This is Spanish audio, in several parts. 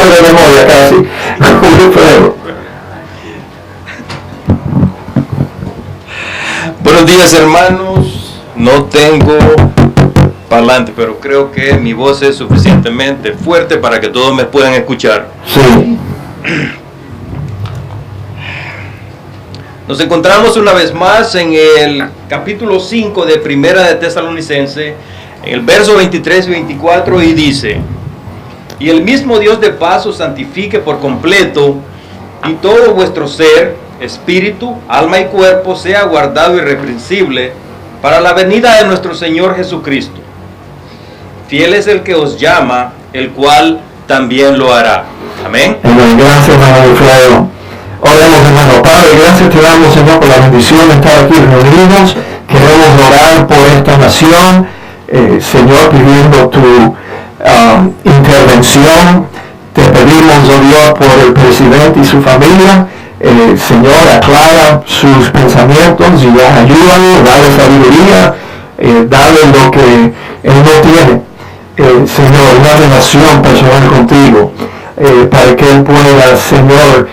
sabe de memoria casi. Wilfredo. Buenos días, hermanos. No tengo parlante, pero creo que mi voz es suficientemente fuerte para que todos me puedan escuchar. Sí. Nos encontramos una vez más en el capítulo 5 de Primera de Tesalonicense, en el verso 23 y 24, y dice: y el mismo Dios de paz os santifique por completo, y todo vuestro ser, espíritu, alma y cuerpo sea guardado irreprensible para la venida de nuestro Señor Jesucristo. Fiel es el que os llama, el cual también lo hará. Amén. Amén. Gracias, hermano Wilfredo. Oremos, hermano. Padre, gracias te damos, Señor, por la bendición de estar aquí reunidos. Queremos orar por esta nación, Señor, pidiendo tu intervención. Te pedimos, oh Dios, por el presidente y su familia. Señor, aclara sus pensamientos y ayúdalo, dale sabiduría, dale lo que él no tiene. Señor, una relación personal contigo, para que él pueda, Señor,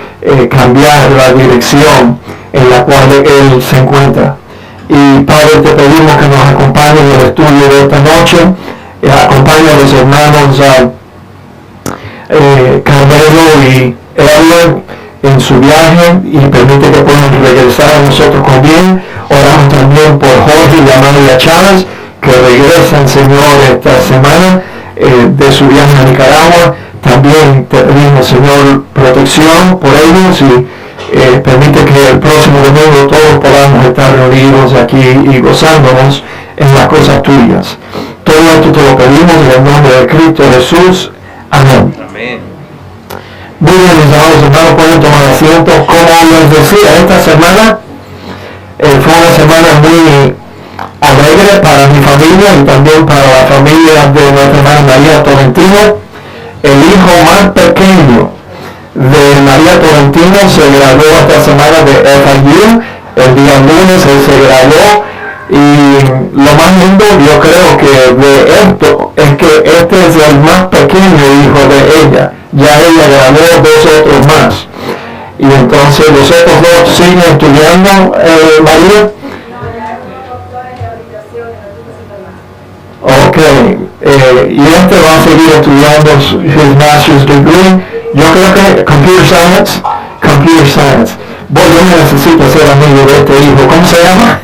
cambiar la dirección en la cual él se encuentra. Y Padre, te pedimos que nos acompañe en el estudio de esta noche. Acompaña a los hermanos Carmelo y Edward en su viaje y permite que puedan regresar a nosotros con bien. Oramos también por Jorge y Amalia Chávez, que regresan, Señor, esta semana de su viaje a Nicaragua. También te pedimos, Señor, protección por ellos y permite que el próximo domingo todos podamos estar reunidos aquí y gozándonos en las cosas tuyas. Todo esto te lo pedimos en el nombre de Cristo Jesús. Amén. Amén. Muy bien, mis amados hermanos, pueden tomar asiento. Como les decía, esta semana fue una semana muy alegre para mi familia y también para la familia de nuestra hermana María Tolentino. El hijo más pequeño de María Tolentino se graduó esta semana de FIU. El día lunes él se graduó. Y lo más lindo, yo creo que de esto es que este es el más pequeño hijo de ella. Ya ella graduó dos otros más. Y entonces los otros dos siguen estudiando, María. Ok, y este va a seguir estudiando his master's degree. Yo creo que Computer Science. Vos yo necesito ser amigo de este hijo. ¿Cómo se llama?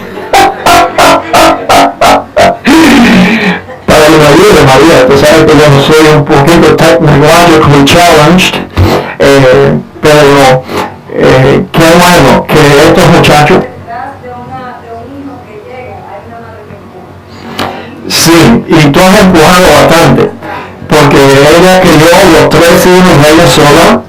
Para la ayuda de María, tú sabes que yo no soy un poquito technologically challenged, pero qué bueno que estos muchachos. Sí, y tú has empujado bastante, porque ella crió los tres hijos de ella sola.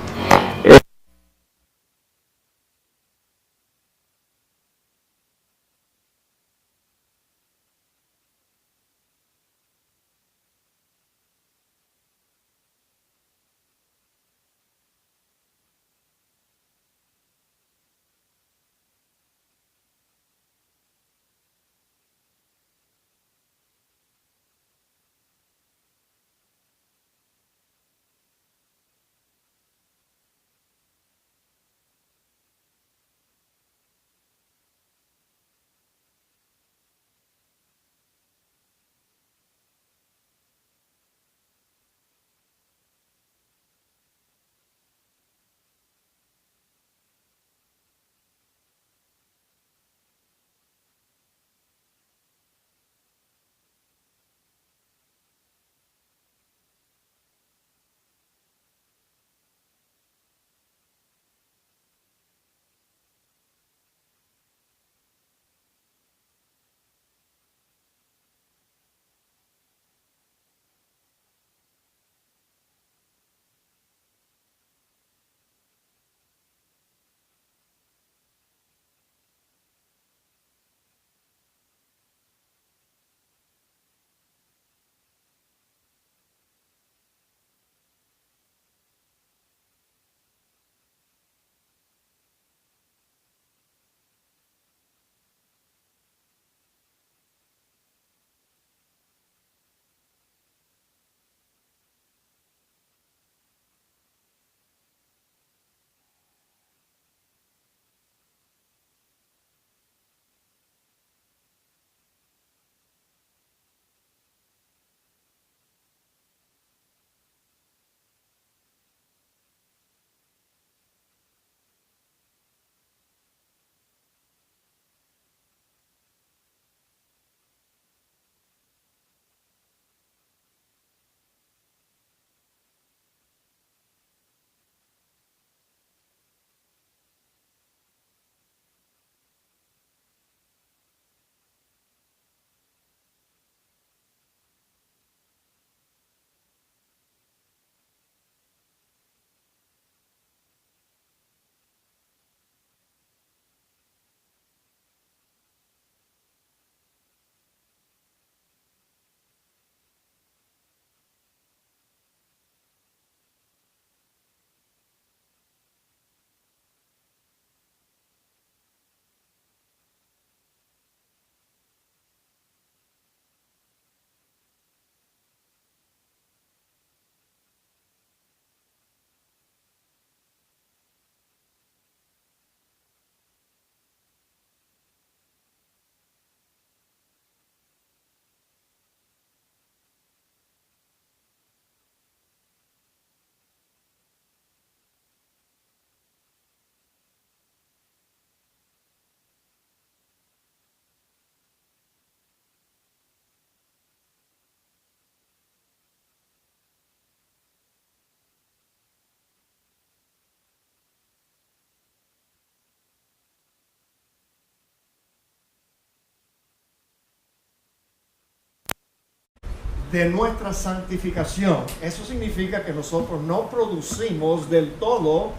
de nuestra santificación. Eso significa que nosotros no producimos del todo,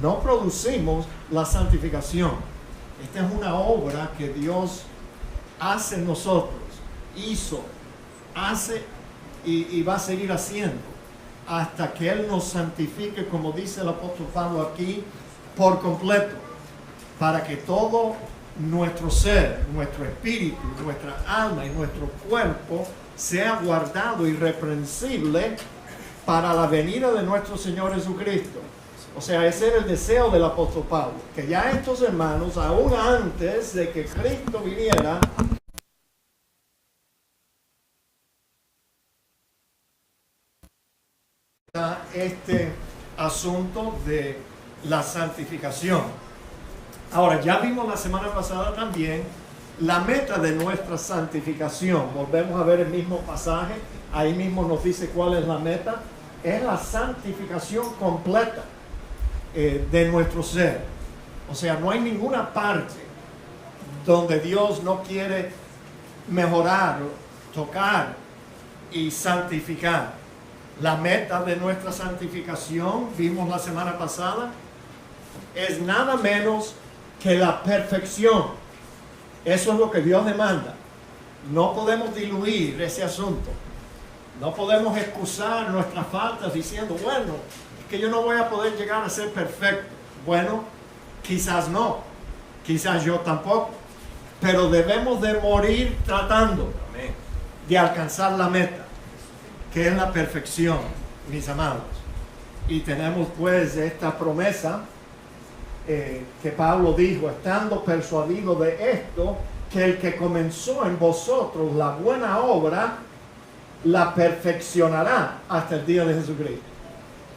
no producimos la santificación. Esta es una obra que Dios hace en nosotros, hizo, hace y va a seguir haciendo hasta que Él nos santifique, como dice el apóstol Pablo aquí, por completo, para que todo nuestro ser, nuestro espíritu, nuestra alma y nuestro cuerpo sea guardado irreprensible para la venida de nuestro Señor Jesucristo. O sea, ese era el deseo del apóstol Pablo, que ya estos hermanos, aún antes de que Cristo viniera, este asunto de la santificación. Ahora, ya vimos la semana pasada también la meta de nuestra santificación. Volvemos a ver el mismo pasaje, ahí mismo nos dice cuál es la meta. Es la santificación completa de nuestro ser. O sea, no hay ninguna parte donde Dios no quiere mejorar, tocar y santificar. La meta de nuestra santificación, vimos la semana pasada, es nada menos que la perfección. Eso es lo que Dios demanda. No podemos diluir ese asunto. No podemos excusar nuestras faltas diciendo, bueno, es que yo no voy a poder llegar a ser perfecto. Bueno, quizás no, quizás yo tampoco, pero debemos de morir tratando de alcanzar la meta, que es la perfección, mis amados. Y tenemos pues esta promesa que Pablo dijo, estando persuadido de esto, que el que comenzó en vosotros la buena obra, la perfeccionará hasta el día de Jesucristo.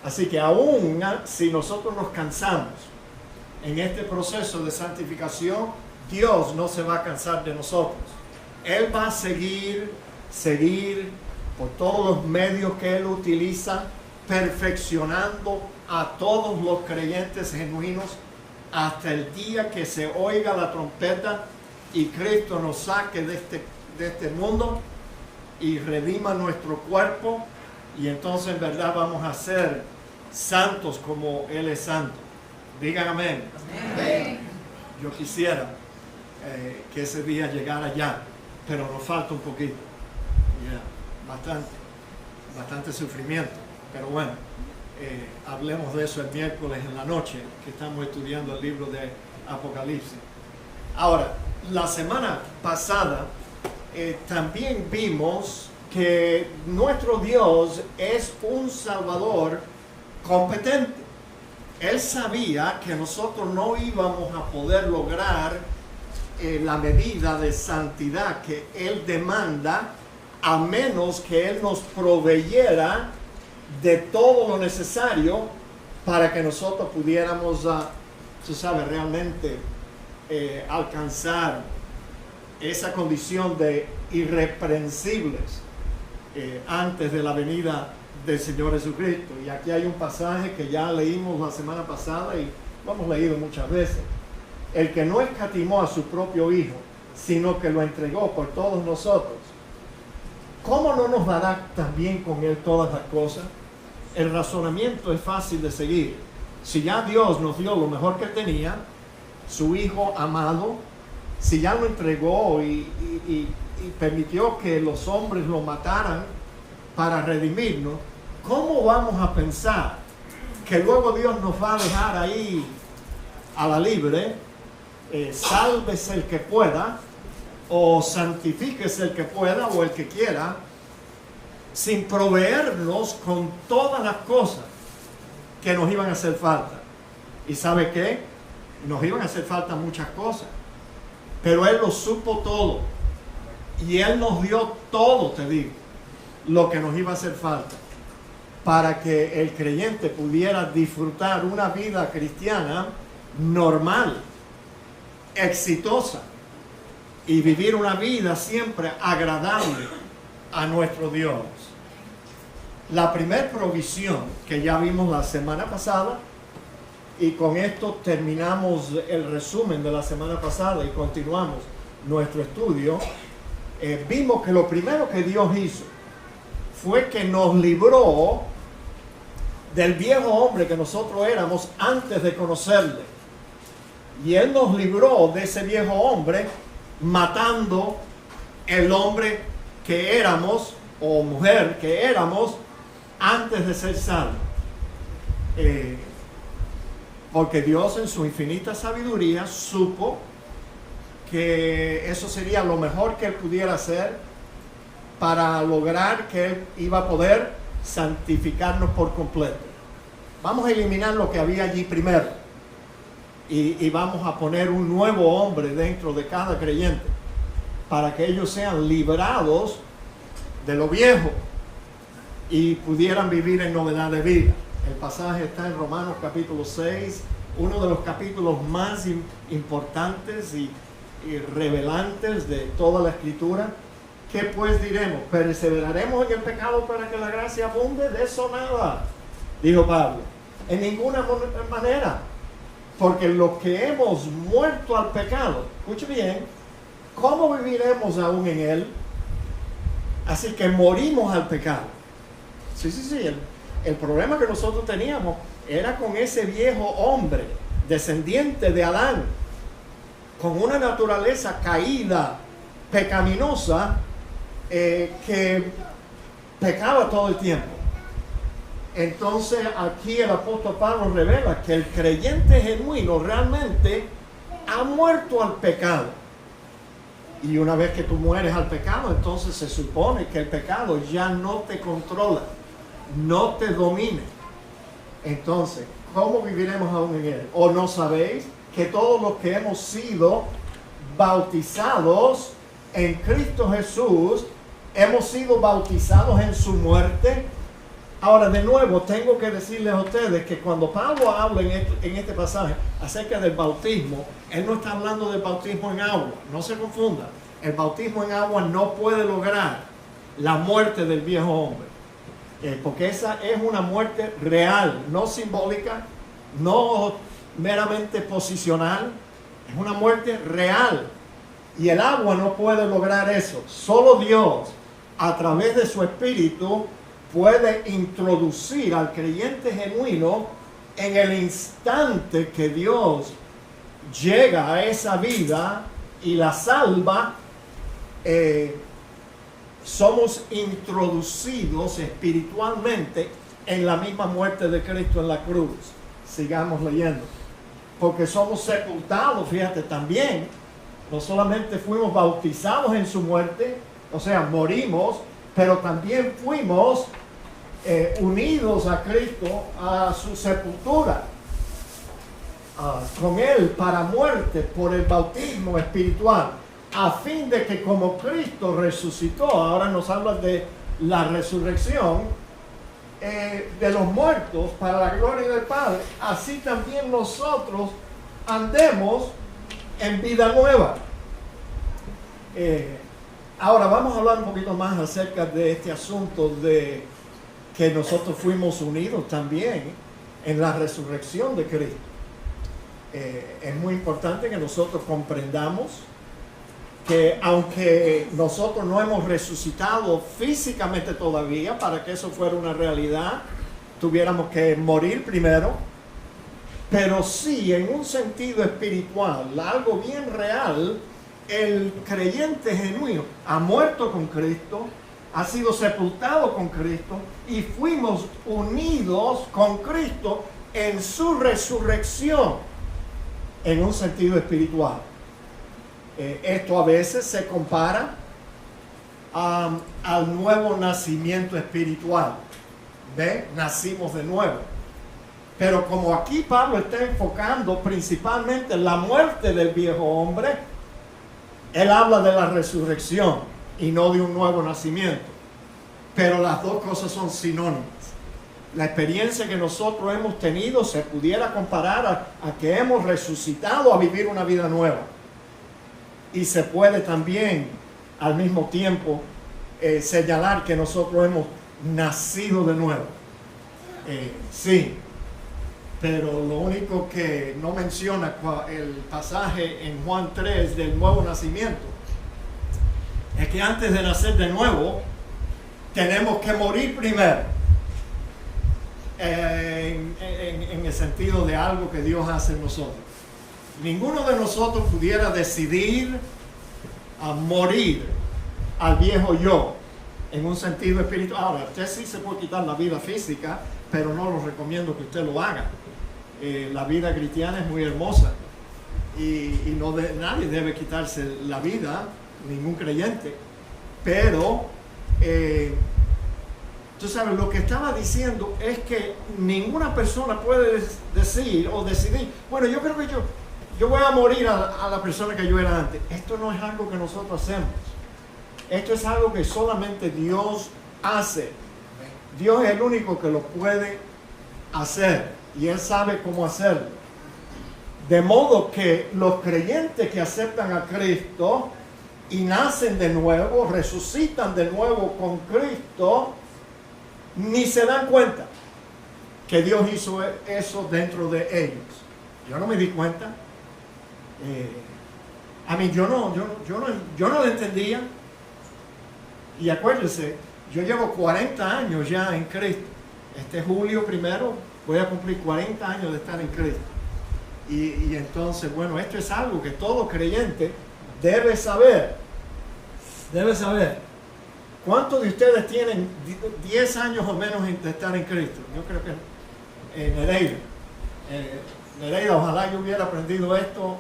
Así que aún si nosotros nos cansamos en este proceso de santificación, Dios no se va a cansar de nosotros. Él va a seguir por todos los medios que Él utiliza, perfeccionando a todos los creyentes genuinos hasta el día que se oiga la trompeta y Cristo nos saque de este mundo y redima nuestro cuerpo, y entonces en verdad vamos a ser santos como Él es santo. Digan amén. Amén. Yo quisiera que ese día llegara ya, pero nos falta un poquito. Bastante sufrimiento, pero bueno, hablemos de eso el miércoles en la noche, que estamos estudiando el libro de Apocalipsis. Ahora, la semana pasada también vimos que nuestro Dios es un Salvador competente. Él sabía que nosotros no íbamos a poder lograr la medida de santidad que Él demanda, a menos que Él nos proveyera de todo lo necesario para que nosotros pudiéramos, realmente alcanzar esa condición de irreprensibles antes de la venida del Señor Jesucristo. Y aquí hay un pasaje que ya leímos la semana pasada y lo hemos leído muchas veces. El que no escatimó a su propio Hijo, sino que lo entregó por todos nosotros, ¿cómo no nos dará también con Él todas las cosas? El razonamiento es fácil de seguir. Si ya Dios nos dio lo mejor que tenía, su Hijo amado, si ya lo entregó y permitió que los hombres lo mataran para redimirnos, ¿cómo vamos a pensar que luego Dios nos va a dejar ahí a la libre? Sálvese el que pueda, o santifíquese el que pueda o el que quiera, sin proveernos con todas las cosas que nos iban a hacer falta. ¿Y sabe qué? Nos iban a hacer falta muchas cosas, pero Él lo supo todo, y Él nos dio todo, te digo, lo que nos iba a hacer falta, para que el creyente pudiera disfrutar una vida cristiana normal, exitosa, y vivir una vida siempre agradable a nuestro Dios. La primera provisión que ya vimos la semana pasada, y con esto terminamos el resumen de la semana pasada y continuamos nuestro estudio, vimos que lo primero que Dios hizo fue que nos libró del viejo hombre que nosotros éramos antes de conocerle. Y Él nos libró de ese viejo hombre matando el hombre que éramos o mujer que éramos antes de ser salvos. Porque Dios en su infinita sabiduría supo que eso sería lo mejor que Él pudiera hacer para lograr que Él iba a poder santificarnos por completo. Vamos a eliminar lo que había allí primero y vamos a poner un nuevo hombre dentro de cada creyente para que ellos sean librados de lo viejo y pudieran vivir en novedad de vida. El pasaje está en Romanos capítulo 6, uno de los capítulos más importantes y revelantes de toda la Escritura. ¿Qué pues diremos? ¿Perseveraremos en el pecado para que la gracia abunde? De eso nada, dijo Pablo. En ninguna manera. Porque los que hemos muerto al pecado, escuche bien, ¿cómo viviremos aún en él? Así que morimos al pecado. Sí. El problema que nosotros teníamos era con ese viejo hombre, descendiente de Adán, con una naturaleza caída, pecaminosa, que pecaba todo el tiempo. Entonces aquí el apóstol Pablo revela que el creyente genuino realmente ha muerto al pecado. Y una vez que tú mueres al pecado, entonces se supone que el pecado ya no te controla, no te domina. Entonces, ¿cómo viviremos aún en él? ¿O no sabéis que todos los que hemos sido bautizados en Cristo Jesús, hemos sido bautizados en su muerte? Ahora, de nuevo, tengo que decirles a ustedes que cuando Pablo habla en este pasaje acerca del bautismo, él no está hablando del bautismo en agua. No se confunda. El bautismo en agua no puede lograr la muerte del viejo hombre. Porque esa es una muerte real, no simbólica, no meramente posicional. Es una muerte real. Y el agua no puede lograr eso. Solo Dios, a través de su Espíritu, puede introducir al creyente genuino en el instante que Dios llega a esa vida y la salva. Somos introducidos espiritualmente en la misma muerte de Cristo en la cruz. Sigamos leyendo. Porque somos sepultados, fíjate, también. No solamente fuimos bautizados en su muerte, o sea, morimos, pero también fuimos unidos a Cristo, a su sepultura, con Él para muerte por el bautismo espiritual, a fin de que como Cristo resucitó, ahora nos habla de la resurrección de los muertos para la gloria del Padre, así también nosotros andemos en vida nueva. Ahora vamos a hablar un poquito más acerca de este asunto de que nosotros fuimos unidos también en la resurrección de Cristo. Es muy importante que nosotros comprendamos que aunque nosotros no hemos resucitado físicamente todavía, para que eso fuera una realidad, tuviéramos que morir primero, pero sí en un sentido espiritual, algo bien real, el creyente genuino ha muerto con Cristo, ha sido sepultado con Cristo y fuimos unidos con Cristo en su resurrección en un sentido espiritual. Esto a veces se compara al nuevo nacimiento espiritual. ¿Ve? Nacimos de nuevo. Pero como aquí Pablo está enfocando principalmente la muerte del viejo hombre, él habla de la resurrección y no de un nuevo nacimiento. Pero las dos cosas son sinónimas. La experiencia que nosotros hemos tenido se pudiera comparar a que hemos resucitado a vivir una vida nueva. Y se puede también al mismo tiempo señalar que nosotros hemos nacido de nuevo. Sí, pero lo único que no menciona el pasaje en Juan 3 del nuevo nacimiento es que antes de nacer de nuevo tenemos que morir primero. En el sentido de algo que Dios hace en nosotros. Ninguno de nosotros pudiera decidir a morir al viejo yo en un sentido espiritual. Ahora, usted sí se puede quitar la vida física, pero no lo recomiendo que usted lo haga. La vida cristiana es muy hermosa y nadie debe quitarse la vida, ningún creyente, pero tú sabes, lo que estaba diciendo es que ninguna persona puede decir o decidir, bueno, yo creo que yo voy a morir a la persona que yo era antes. Esto no es algo que nosotros hacemos. Esto es algo que solamente Dios hace. Dios es el único que lo puede hacer y Él sabe cómo hacerlo. De modo que los creyentes que aceptan a Cristo y nacen de nuevo, resucitan de nuevo con Cristo, ni se dan cuenta que Dios hizo eso dentro de ellos. Yo no me di cuenta. Yo no lo entendía. Y acuérdense, yo llevo 40 años ya en Cristo. Este julio primero voy a cumplir 40 años de estar en Cristo. Y entonces, bueno, esto es algo que todo creyente debe saber. Debe saber. ¿Cuántos de ustedes tienen 10 años o menos de estar en Cristo? Yo creo que Nereida. Nereida, ojalá yo hubiera aprendido esto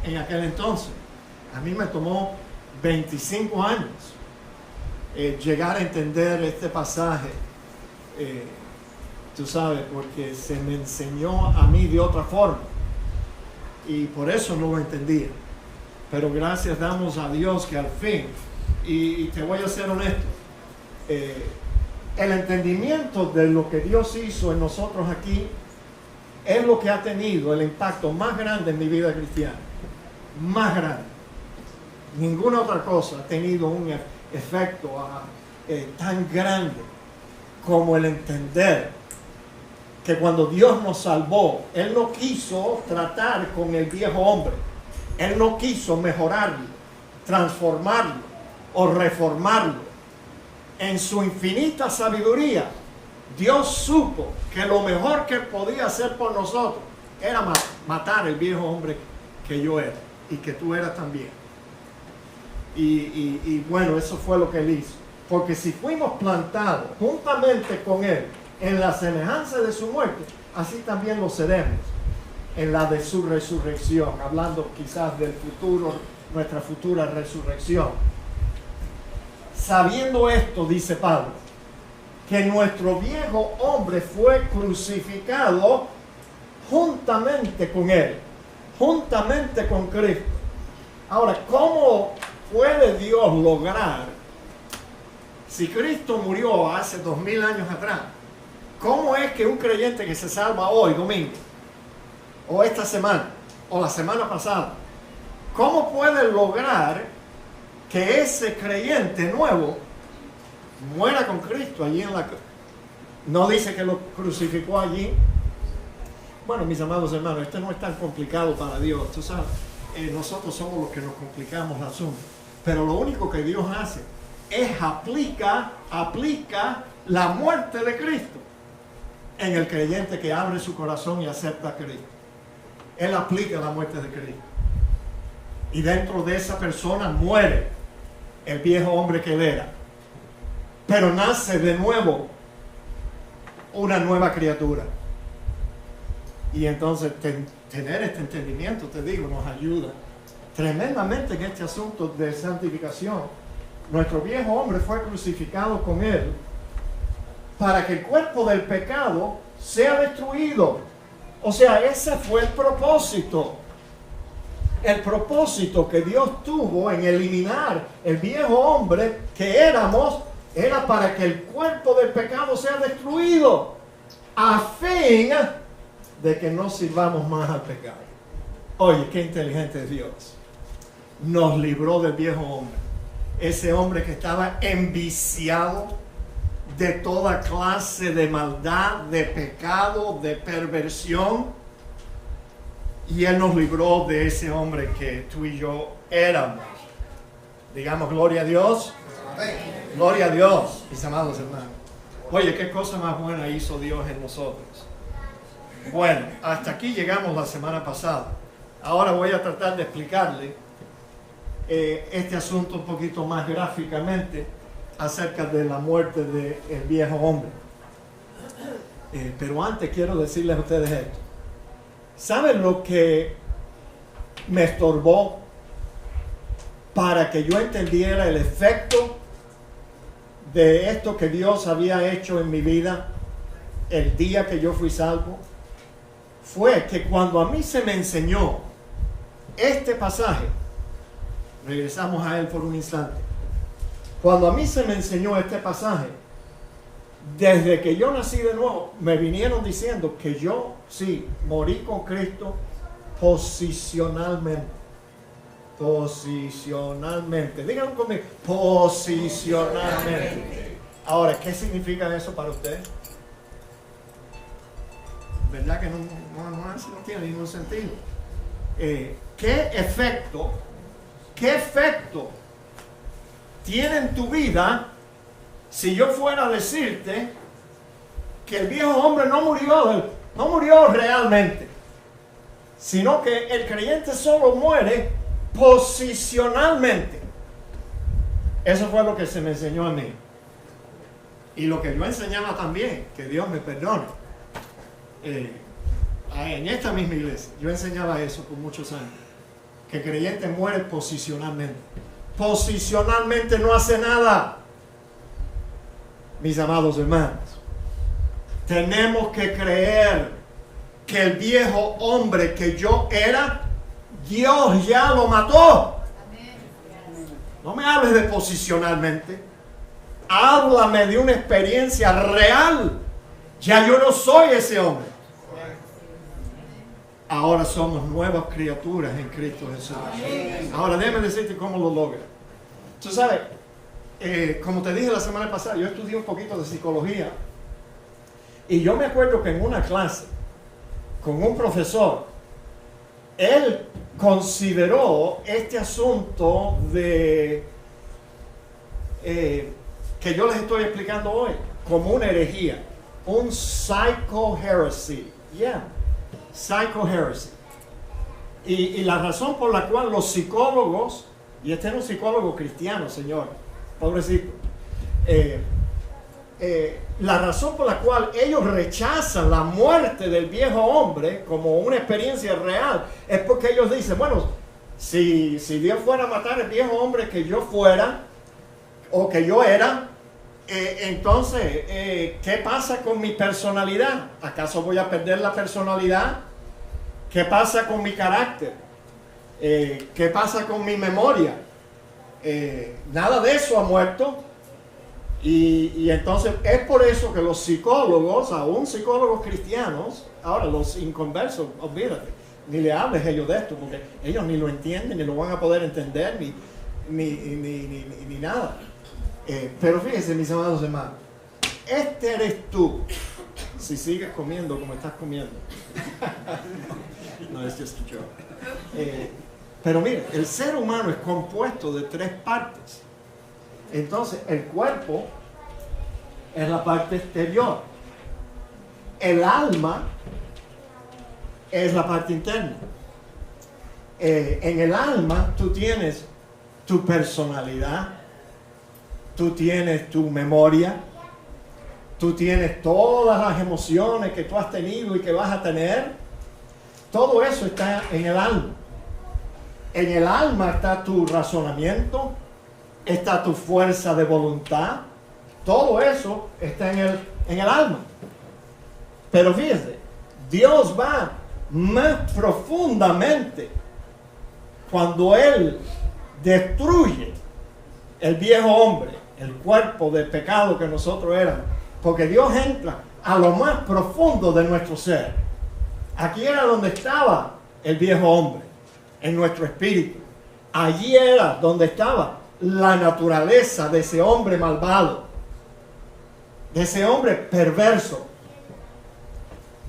en aquel entonces. A mí me tomó 25 años llegar a entender este pasaje. Tú sabes, porque se me enseñó a mí de otra forma. Y por eso no lo entendía. Pero gracias damos a Dios que al fin, y te voy a ser honesto, el entendimiento de lo que Dios hizo en nosotros aquí es lo que ha tenido el impacto más grande en mi vida cristiana. Más grande. Ninguna otra cosa ha tenido un efecto tan grande como el entender que cuando Dios nos salvó, Él no quiso tratar con el viejo hombre. Él no quiso mejorarlo, transformarlo o reformarlo. En su infinita sabiduría, Dios supo que lo mejor que podía hacer por nosotros era matar el viejo hombre que yo era y que tú eras también. Y bueno, eso fue lo que Él hizo. Porque si fuimos plantados juntamente con Él en la semejanza de su muerte, así también lo seremos en la de su resurrección, hablando quizás del futuro, nuestra futura resurrección. Sabiendo esto, dice Pablo, que nuestro viejo hombre fue crucificado juntamente con Él, juntamente con Cristo. Ahora, ¿cómo puede Dios lograr, si Cristo murió hace 2000 años atrás, cómo es que un creyente que se salva hoy, domingo, o esta semana, o la semana pasada, cómo puede lograr que ese creyente nuevo muera con Cristo allí en la cruz? No dice que lo crucificó allí. Bueno, mis amados hermanos, esto no es tan complicado para Dios, tú sabes. Nosotros somos los que nos complicamos el asunto. Pero lo único que Dios hace es aplica la muerte de Cristo en el creyente que abre su corazón y acepta a Cristo. Él aplica la muerte de Cristo. Y dentro de esa persona muere el viejo hombre que él era. Pero nace de nuevo una nueva criatura. Y entonces tener este entendimiento, te digo, nos ayuda tremendamente en este asunto de santificación. Nuestro viejo hombre fue crucificado con Él para que el cuerpo del pecado sea destruido. O sea, ese fue el propósito. El propósito que Dios tuvo en eliminar el viejo hombre que éramos, era para que el cuerpo del pecado sea destruido, a fin de que no sirvamos más al pecado. Oye, qué inteligente es Dios. Nos libró del viejo hombre. Ese hombre que estaba enviciado de toda clase de maldad, de pecado, de perversión. Y Él nos libró de ese hombre que tú y yo éramos. Digamos, gloria a Dios. Gloria a Dios. Mis amados hermanos, oye, qué cosa más buena hizo Dios en nosotros. Bueno, hasta aquí llegamos la semana pasada. Ahora voy a tratar de explicarle este asunto un poquito más gráficamente acerca de la muerte del viejo hombre. Pero antes quiero decirles a ustedes esto. ¿Saben lo que me estorbó para que yo entendiera el efecto de esto que Dios había hecho en mi vida el día que yo fui salvo? Fue que cuando a mí se me enseñó este pasaje, regresamos a él por un instante, cuando a mí se me enseñó este pasaje, desde que yo nací de nuevo, me vinieron diciendo que yo, sí, morí con Cristo posicionalmente. Posicionalmente. Díganlo conmigo. Posicionalmente. Ahora, ¿qué significa eso para usted? ¿Verdad que no tiene ningún sentido? ¿Qué efecto tiene en tu vida si yo fuera a decirte que el viejo hombre no murió realmente, sino que el creyente solo muere posicionalmente? Eso fue lo que se me enseñó a mí. Y lo que yo enseñaba también, que Dios me perdone. En esta misma iglesia, yo enseñaba eso por muchos años. Que el creyente muere posicionalmente. Posicionalmente no hace nada. Mis amados hermanos, tenemos que creer que el viejo hombre que yo era, Dios ya lo mató. No me hables de posicionalmente. Háblame de una experiencia real. Ya yo no soy ese hombre. Ahora somos nuevas criaturas en Cristo Jesús. Ahora déjame decirte cómo lo logra. Tú sabes, como te dije la semana pasada, yo estudié un poquito de psicología. Y yo me acuerdo que en una clase con un profesor, él consideró este asunto de que yo les estoy explicando hoy como una herejía, un psycho-heresy. Psycho-heresy. Y la razón por la cual los psicólogos, y este era un psicólogo cristiano, señor, pobrecito, la razón por la cual ellos rechazan la muerte del viejo hombre como una experiencia real es porque ellos dicen, bueno, si Dios fuera a matar al viejo hombre que yo fuera o que yo era, entonces, ¿qué pasa con mi personalidad? ¿Acaso voy a perder la personalidad? ¿Qué pasa con mi carácter? ¿Qué pasa con mi memoria? Nada de eso ha muerto. Y entonces es por eso que los psicólogos, aún psicólogos cristianos, ahora los inconversos, olvídate, ni le hables a ellos de esto, porque ellos ni lo entienden, ni lo van a poder entender, ni nada. Pero fíjense, mis amados hermanos, este eres tú, si sigues comiendo como estás comiendo. No, es just a joke. Pero mire, el ser humano es compuesto de 3 partes. Entonces, el cuerpo es la parte exterior. El alma es la parte interna. En el alma tú tienes tu personalidad, tú tienes tu memoria, tú tienes todas las emociones que tú has tenido y que vas a tener. Todo eso está en el alma. En el alma está tu razonamiento, está tu fuerza de voluntad. Todo eso está en el alma. Pero fíjense, Dios va más profundamente cuando Él destruye el viejo hombre, el cuerpo de pecado que nosotros éramos. Porque Dios entra a lo más profundo de nuestro ser. Aquí era donde estaba el viejo hombre, en nuestro espíritu. Allí era donde estaba la naturaleza de ese hombre malvado, de ese hombre perverso,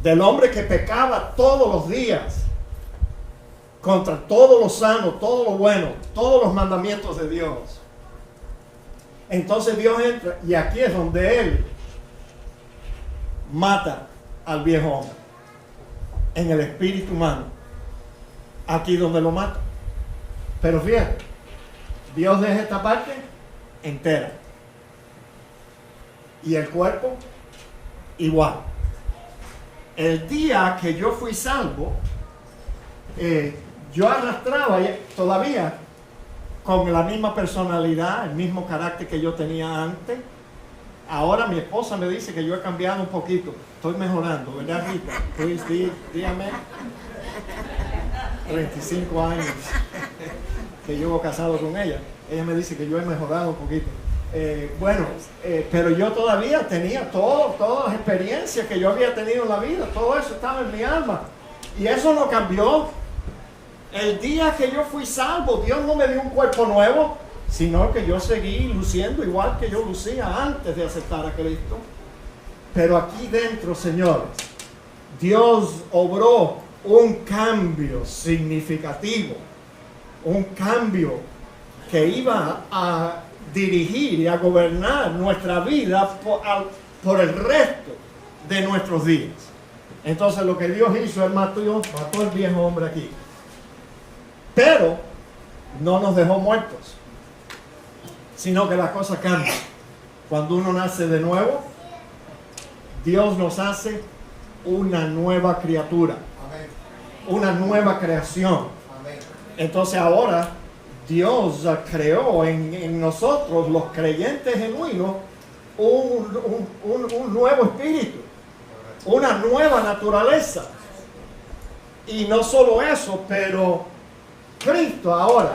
del hombre que pecaba todos los días contra todo lo sano, todo lo bueno, todos los mandamientos de Dios. Entonces Dios entra y aquí es donde Él mata al viejo hombre, en el espíritu humano. Aquí donde lo mata. Pero fíjate, Dios deja esta parte entera. Y el cuerpo igual. El día que yo fui salvo, yo arrastraba todavía con la misma personalidad, el mismo carácter que yo tenía antes. Ahora mi esposa me dice que yo he cambiado un poquito. Estoy mejorando, ¿verdad, Rita? Dígame. 35 años que llevo casado con ella. Ella me dice que yo he mejorado un poquito. Pero yo todavía tenía todas las experiencias que yo había tenido en la vida. Todo eso estaba en mi alma. Y eso no cambió. El día que yo fui salvo, Dios no me dio un cuerpo nuevo, sino que yo seguí luciendo igual que yo lucía antes de aceptar a Cristo. Pero aquí dentro, señores, Dios obró un cambio significativo, un cambio que iba a dirigir y a gobernar nuestra vida por el resto de nuestros días. Entonces lo que Dios hizo, Él mató al viejo hombre aquí. Pero no nos dejó muertos, sino que la cosa cambia. Cuando uno nace de nuevo, Dios nos hace una nueva criatura, una nueva creación. Entonces ahora Dios creó en nosotros, los creyentes genuinos, un nuevo espíritu, una nueva naturaleza. Y no solo eso, pero Cristo ahora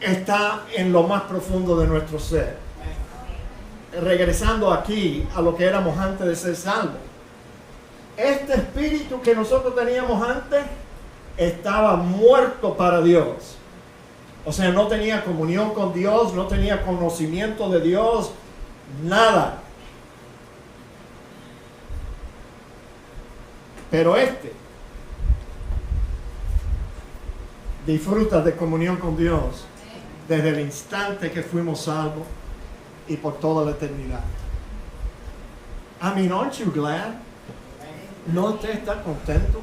está en lo más profundo de nuestro ser. Regresando aquí a lo que éramos antes de ser salvos. Este espíritu que nosotros teníamos antes estaba muerto para Dios. O sea, no tenía comunión con Dios, no tenía conocimiento de Dios, nada. Pero disfruta de comunión con Dios desde el instante que fuimos salvos y por toda la eternidad. I mean, aren't you glad? ¿No usted está contento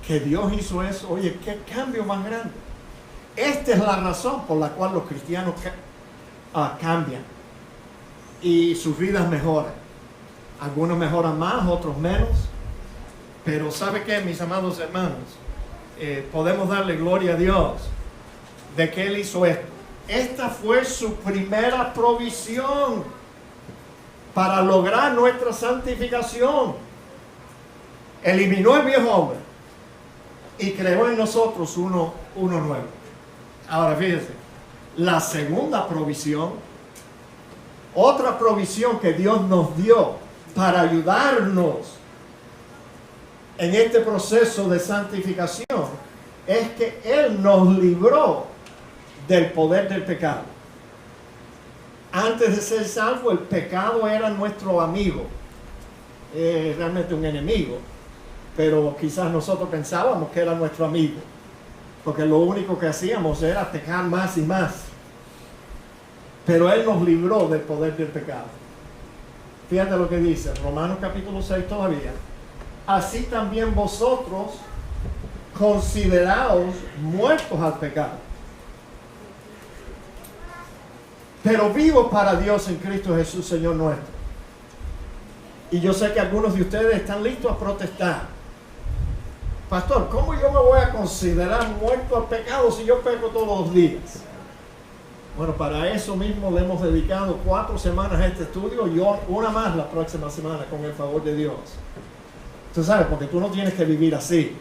que Dios hizo eso? Oye, qué cambio más grande. Esta es la razón por la cual los cristianos cambian y sus vidas mejoran. Algunos mejoran más, otros menos. Pero ¿sabe qué, mis amados hermanos? Podemos darle gloria a Dios de que Él hizo esto. Esta fue su primera provisión para lograr nuestra santificación. Eliminó el viejo hombre y creó en nosotros uno nuevo. Ahora fíjense, la segunda provisión, otra provisión que Dios nos dio para ayudarnos en este proceso de santificación, es que Él nos libró del poder del pecado. Antes de ser salvo, el pecado era nuestro amigo, realmente un enemigo, pero quizás nosotros pensábamos que era nuestro amigo, porque lo único que hacíamos era pecar más y más. Pero Él nos libró del poder del pecado. Fíjate lo que dice Romanos capítulo 6 todavía. Así también vosotros consideraos muertos al pecado, pero vivos para Dios en Cristo Jesús, Señor nuestro. Y yo sé que algunos de ustedes están listos a protestar. Pastor, ¿cómo yo me voy a considerar muerto al pecado si yo peco todos los días? Bueno, para eso mismo le hemos dedicado 4 semanas a este estudio y una más la próxima semana con el favor de Dios. Tú sabes, porque tú no tienes que vivir así.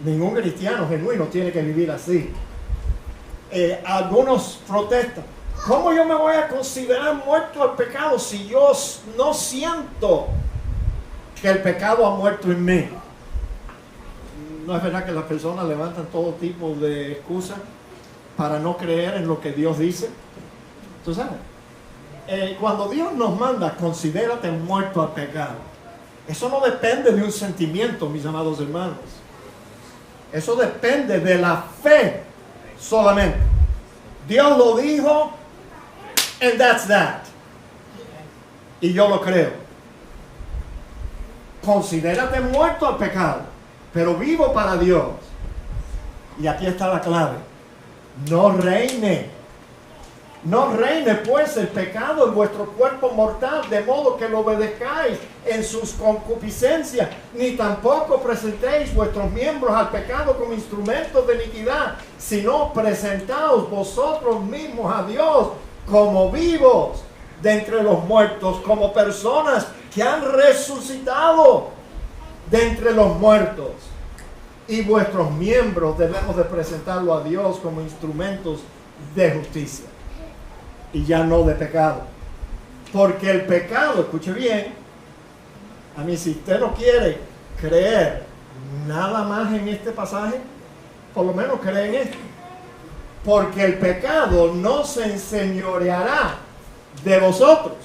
Ningún cristiano genuino tiene que vivir así. Algunos protestan. ¿Cómo yo me voy a considerar muerto al pecado si yo no siento que el pecado ha muerto en mí? ¿No es verdad que las personas levantan todo tipo de excusas para no creer en lo que Dios dice? ¿Tú sabes? Cuando Dios nos manda, considérate muerto al pecado. Eso no depende de un sentimiento, mis amados hermanos. Eso depende de la fe solamente. Dios lo dijo, and that's that. Y yo lo creo. Considérate muerto al pecado, pero vivo para Dios. Y aquí está la clave. No reine. No reine pues el pecado en vuestro cuerpo mortal, de modo que lo obedezcáis en sus concupiscencias, ni tampoco presentéis vuestros miembros al pecado como instrumentos de iniquidad, sino presentaos vosotros mismos a Dios como vivos de entre los muertos, como personas que han resucitado de entre los muertos. Y vuestros miembros debemos de presentarlo a Dios como instrumentos de justicia. Y ya no de pecado. Porque el pecado, escuche bien, a mí si usted no quiere creer nada más en este pasaje, por lo menos cree en esto. Porque el pecado no se enseñoreará de vosotros.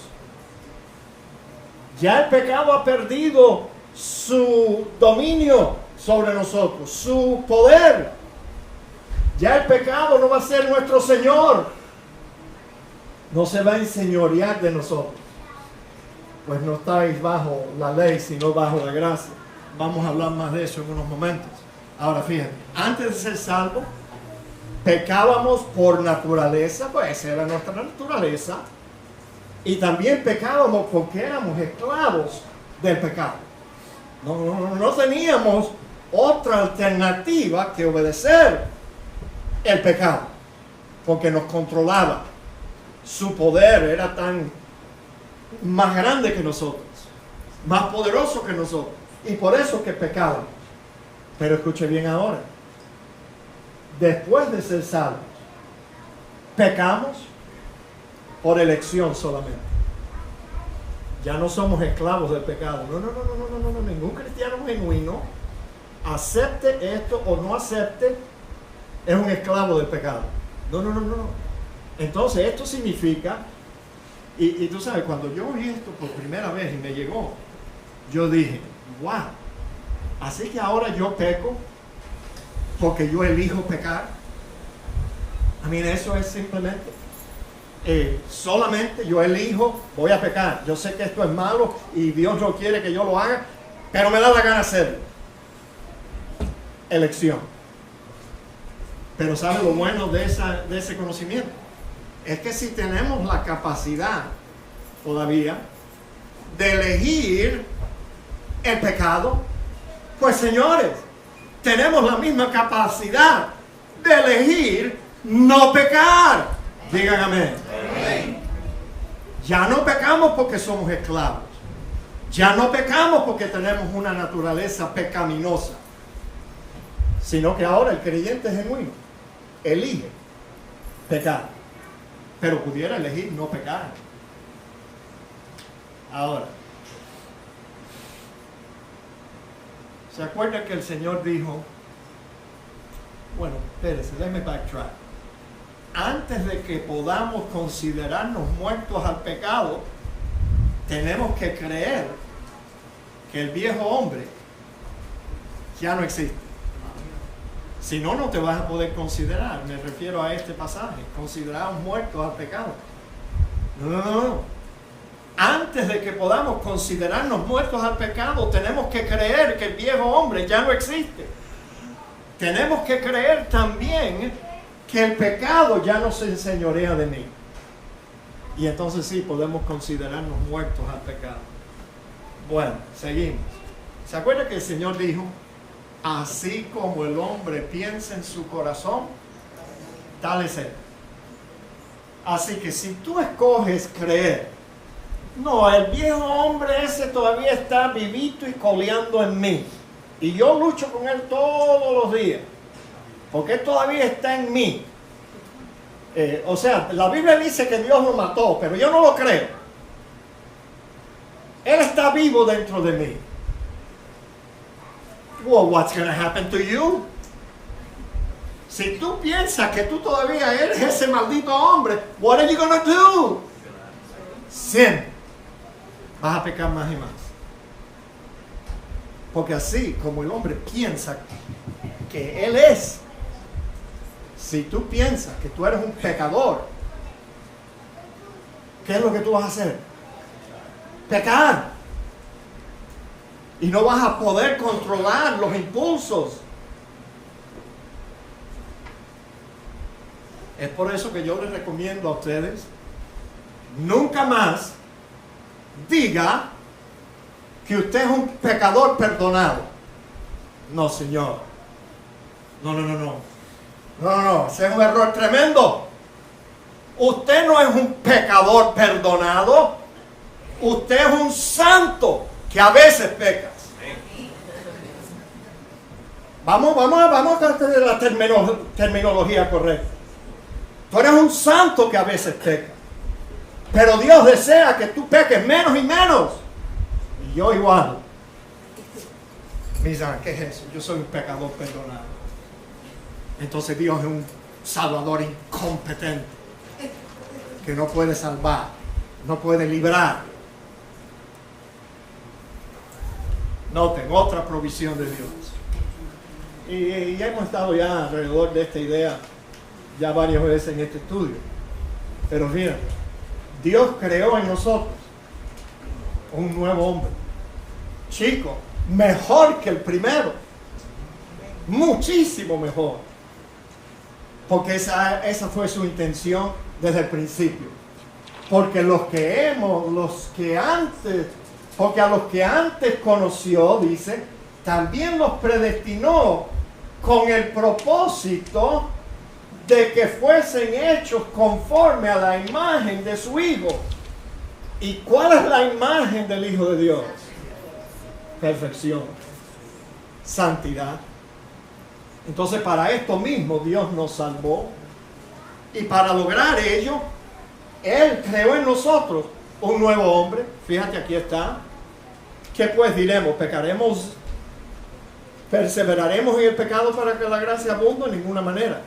Ya el pecado ha perdido su dominio sobre nosotros, su poder. Ya el pecado no va a ser nuestro Señor. No se va a enseñorear de nosotros. Pues no estáis bajo la ley, sino bajo la gracia. Vamos a hablar más de eso en unos momentos. Ahora fíjense, antes de ser salvos, pecábamos por naturaleza, pues esa era nuestra naturaleza. Y también pecábamos porque éramos esclavos del pecado. No teníamos otra alternativa que obedecer el pecado, porque nos controlaba. Su poder era tan más grande que nosotros, más poderoso que nosotros, y por eso que pecábamos. Pero escuche bien ahora, después de ser salvos, pecamos por elección solamente. Ya no somos esclavos del pecado. No, ningún cristiano genuino, acepte esto o no acepte, es un esclavo del pecado. No. Entonces esto significa, y tú sabes, cuando yo oí esto por primera vez y me llegó, yo dije, wow, así que ahora yo peco porque yo elijo pecar. A mí eso es simplemente, solamente yo elijo, voy a pecar. Yo sé que esto es malo y Dios no quiere que yo lo haga, pero me da la gana hacerlo. Elección. Pero ¿sabe lo bueno de ese conocimiento? Es que si tenemos la capacidad todavía de elegir el pecado, pues señores, tenemos la misma capacidad de elegir no pecar. Digan amén. Ya no pecamos porque somos esclavos. Ya no pecamos porque tenemos una naturaleza pecaminosa. Sino que ahora el creyente genuino elige pecar. Pero pudiera elegir no pecar. Ahora, ¿se acuerdan que el Señor dijo? Bueno, espérense, déjenme backtrack. Antes de que podamos considerarnos muertos al pecado, tenemos que creer que el viejo hombre ya no existe. Si no, no te vas a poder considerar. Me refiero a este pasaje. Considerados muertos al pecado. No. Antes de que podamos considerarnos muertos al pecado, tenemos que creer que el viejo hombre ya no existe. Tenemos que creer también que el pecado ya no se enseñorea de mí. Y entonces sí, podemos considerarnos muertos al pecado. Bueno, seguimos. ¿Se acuerda que el Señor dijo? Así como el hombre piensa en su corazón, tal es él. Así que si tú escoges creer, no, el viejo hombre ese todavía está vivito y coleando en mí, y yo lucho con él todos los días, porque él todavía está en mí. O sea, la Biblia dice que Dios lo mató, pero yo no lo creo. Él está vivo dentro de mí. Well, what's going to happen to you? Si tú piensas que tú todavía eres ese maldito hombre, what are you going to do? Sin. Vas a pecar más y más. Porque así como el hombre piensa que él es, si tú piensas que tú eres un pecador, ¿qué es lo que tú vas a hacer? Pecar. Y no vas a poder controlar los impulsos. Es por eso que yo les recomiendo a ustedes, nunca más diga que usted es un pecador perdonado. No, señor. No, ese es un error tremendo. Usted no es un pecador perdonado. Usted es un santo que a veces peca. Vamos a tener la terminología correcta. Tú eres un santo que a veces peca. Pero Dios desea que tú peques menos y menos. Y yo igual. Mira, ¿qué es eso? Yo soy un pecador perdonado. Entonces Dios es un salvador incompetente que no puede salvar, no puede librar. Noten, otra provisión de Dios. Y hemos estado ya alrededor de esta idea ya varias veces en este estudio. Pero mira, Dios creó en nosotros un nuevo hombre. Chico, mejor que el primero. Muchísimo mejor. Porque esa fue su intención desde el principio. Porque a los que antes conoció, dice, también los predestinó con el propósito de que fuesen hechos conforme a la imagen de su Hijo. ¿Y cuál es la imagen del Hijo de Dios? Perfección, santidad. Entonces, para esto mismo Dios nos salvó, y para lograr ello Él creó en nosotros un nuevo hombre. Fíjate, aquí está. ¿Qué pues diremos? ¿Pecaremos? ¿Perseveraremos en el pecado para que la gracia abunde? En ninguna manera.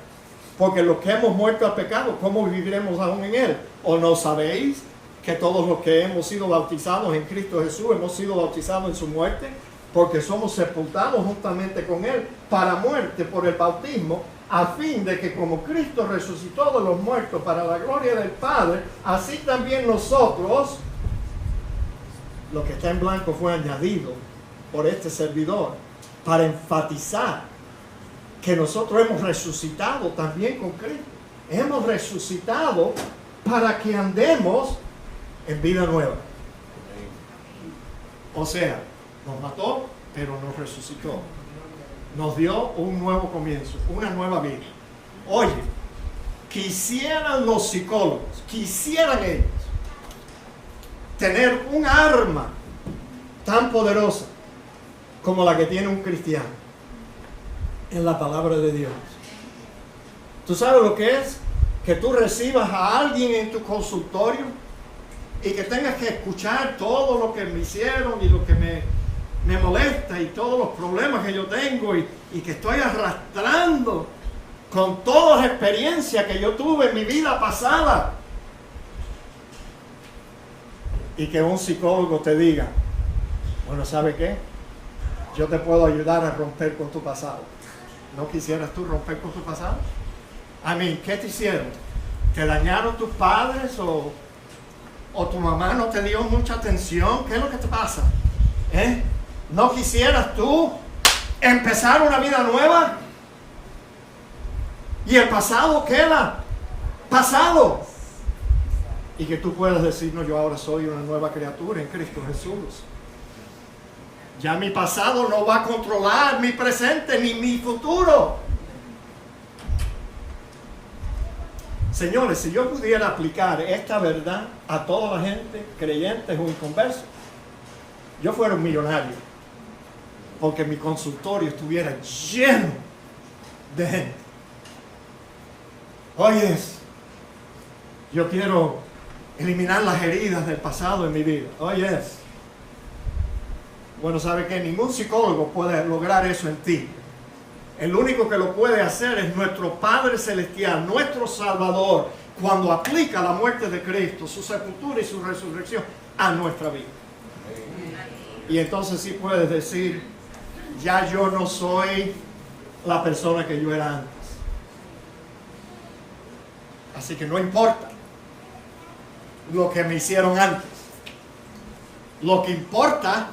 Porque los que hemos muerto al pecado, ¿cómo viviremos aún en él? ¿O no sabéis que todos los que hemos sido bautizados en Cristo Jesús hemos sido bautizados en su muerte? Porque somos sepultados juntamente con él para muerte por el bautismo, a fin de que como Cristo resucitó de los muertos para la gloria del Padre, así también nosotros, lo que está en blanco fue añadido por este servidor, para enfatizar que nosotros hemos resucitado también con Cristo. Hemos resucitado para que andemos en vida nueva. O sea, nos mató, pero nos resucitó. Nos dio un nuevo comienzo, una nueva vida. Oye, quisieran los psicólogos, quisieran ellos tener un arma tan poderosa como la que tiene un cristiano en la palabra de Dios. ¿Tú sabes lo que es? Que tú recibas a alguien en tu consultorio y que tengas que escuchar todo lo que me hicieron y lo que me molesta y todos los problemas que yo tengo y que estoy arrastrando con toda la experiencia que yo tuve en mi vida pasada. Y que un psicólogo te diga, bueno, ¿sabe qué? Yo te puedo ayudar a romper con tu pasado. ¿No quisieras tú romper con tu pasado? ¿Qué te hicieron? ¿Te dañaron tus padres o tu mamá no te dio mucha atención? ¿Qué es lo que te pasa? ¿No quisieras tú empezar una vida nueva? Y el pasado queda pasado. Y que tú puedas decir, no, yo ahora soy una nueva criatura en Cristo Jesús. Ya mi pasado no va a controlar mi presente ni mi futuro. Señores, si yo pudiera aplicar esta verdad a toda la gente, creyentes o inconversos, yo fuera un millonario. Porque mi consultorio estuviera lleno de gente. Oye, yo quiero eliminar las heridas del pasado en mi vida. Oye, bueno, ¿sabe qué? Ningún psicólogo puede lograr eso en ti. El único que lo puede hacer es nuestro Padre Celestial, nuestro Salvador, cuando aplica la muerte de Cristo, su sepultura y su resurrección a nuestra vida. Y entonces sí puedes decir, ya yo no soy la persona que yo era antes. Así que no importa lo que me hicieron antes. Lo que importa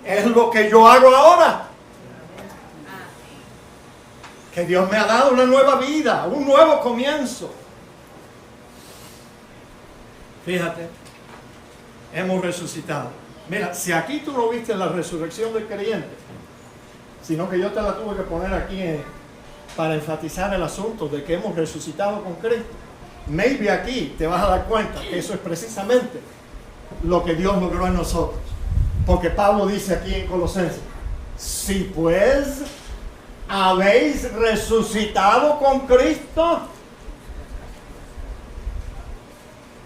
es lo que yo hago ahora. Que Dios me ha dado una nueva vida, un nuevo comienzo. Fíjate, hemos resucitado. Mira, si aquí tú no viste la resurrección del creyente, sino que yo te la tuve que poner aquí para enfatizar el asunto de que hemos resucitado con Cristo, maybe aquí te vas a dar cuenta que eso es precisamente lo que Dios logró en nosotros. Porque Pablo dice aquí en Colosenses, si pues habéis resucitado con Cristo,